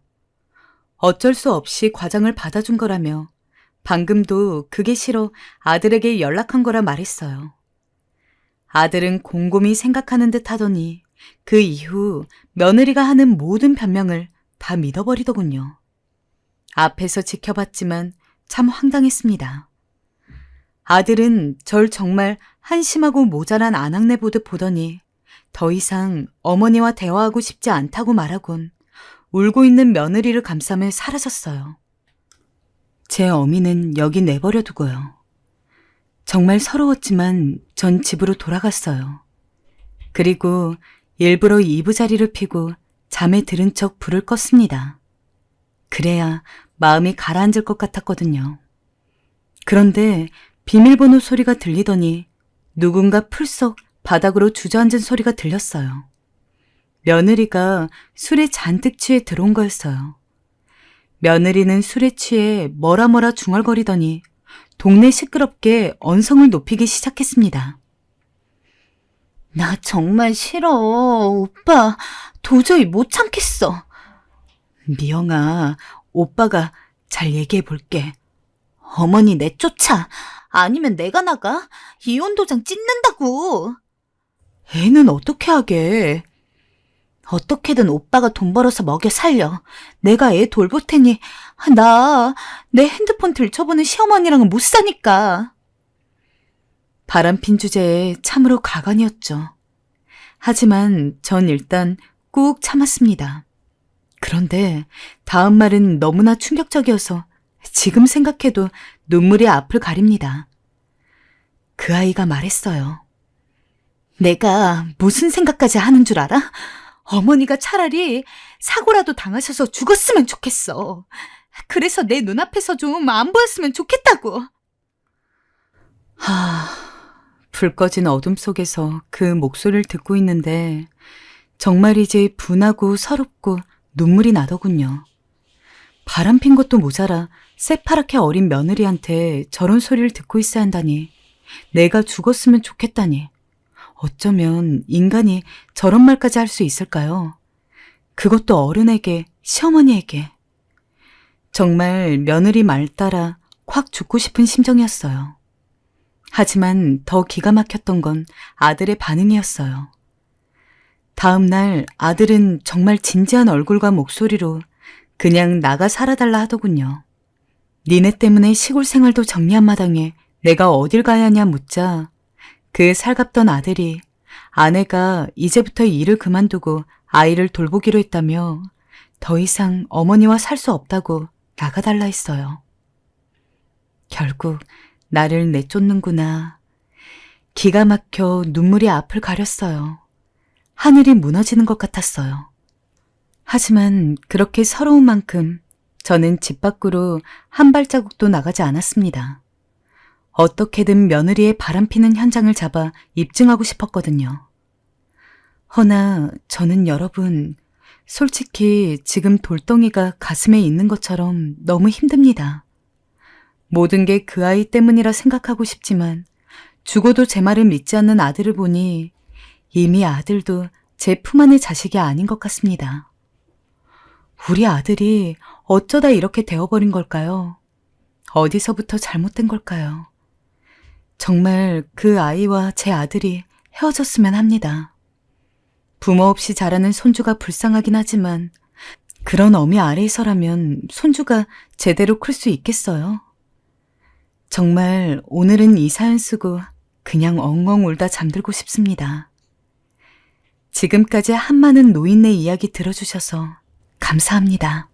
어쩔 수 없이 과장을 받아준 거라며 방금도 그게 싫어 아들에게 연락한 거라 말했어요. 아들은 곰곰이 생각하는 듯 하더니 그 이후 며느리가 하는 모든 변명을 다 믿어버리더군요. 앞에서 지켜봤지만 참 황당했습니다. 아들은 절 정말 한심하고 모자란 아낙네 보듯 보더니 더 이상 어머니와 대화하고 싶지 않다고 말하곤 울고 있는 며느리를 감싸며 사라졌어요. 제 어미는 여기 내버려 두고요. 정말 서러웠지만 전 집으로 돌아갔어요. 그리고 일부러 이부자리를 피고 잠에 들은 척 불을 껐습니다. 그래야 마음이 가라앉을 것 같았거든요. 그런데 비밀번호 소리가 들리더니 누군가 풀썩 바닥으로 주저앉은 소리가 들렸어요. 며느리가 술에 잔뜩 취해 들어온 거였어요. 며느리는 술에 취해 뭐라 중얼거리더니 동네 시끄럽게 언성을 높이기 시작했습니다. 나 정말 싫어. 오빠, 도저히 못 참겠어. 미영아, 오빠가 잘 얘기해 볼게. 어머니 내쫓아. 아니면 내가 나가. 이혼 도장 찢는다고. 애는 어떻게 하게? 어떻게든 오빠가 돈 벌어서 먹여 살려. 내가 애 돌볼 테니 내 핸드폰 들춰보는 시어머니랑은 못 사니까. 바람핀 주제에 참으로 가관이었죠. 하지만 전 일단 꾹 참았습니다. 그런데 다음 말은 너무나 충격적이어서 지금 생각해도 눈물이 앞을 가립니다. 그 아이가 말했어요. 내가 무슨 생각까지 하는 줄 알아? 어머니가 차라리 사고라도 당하셔서 죽었으면 좋겠어. 그래서 내 눈앞에서 좀 안 보였으면 좋겠다고. 불 꺼진 어둠 속에서 그 목소리를 듣고 있는데 정말이지 분하고 서럽고 눈물이 나더군요. 바람핀 것도 모자라 새파랗게 어린 며느리한테 저런 소리를 듣고 있어야 한다니, 내가 죽었으면 좋겠다니, 어쩌면 인간이 저런 말까지 할 수 있을까요? 그것도 어른에게, 시어머니에게. 정말 며느리 말 따라 확 죽고 싶은 심정이었어요. 하지만 더 기가 막혔던 건 아들의 반응이었어요. 다음 날 아들은 정말 진지한 얼굴과 목소리로 그냥 나가 살아달라 하더군요. 니네 때문에 시골 생활도 정리한 마당에 내가 어딜 가야 하냐 묻자 그 살갑던 아들이 아내가 이제부터 일을 그만두고 아이를 돌보기로 했다며 더 이상 어머니와 살 수 없다고 나가달라 했어요. 결국 나를 내쫓는구나. 기가 막혀 눈물이 앞을 가렸어요. 하늘이 무너지는 것 같았어요. 하지만 그렇게 서러운 만큼 저는 집 밖으로 한 발자국도 나가지 않았습니다. 어떻게든 며느리의 바람피는 현장을 잡아 입증하고 싶었거든요. 허나 저는 여러분, 솔직히 지금 돌덩이가 가슴에 있는 것처럼 너무 힘듭니다. 모든 게 그 아이 때문이라 생각하고 싶지만 죽어도 제 말을 믿지 않는 아들을 보니 이미 아들도 제 품 안의 자식이 아닌 것 같습니다. 우리 아들이 어쩌다 이렇게 되어버린 걸까요? 어디서부터 잘못된 걸까요? 정말 그 아이와 제 아들이 헤어졌으면 합니다. 부모 없이 자라는 손주가 불쌍하긴 하지만 그런 어미 아래에서라면 손주가 제대로 클 수 있겠어요? 정말 오늘은 이 사연 쓰고 그냥 엉엉 울다 잠들고 싶습니다. 지금까지 한많은 노인네 이야기 들어주셔서 감사합니다.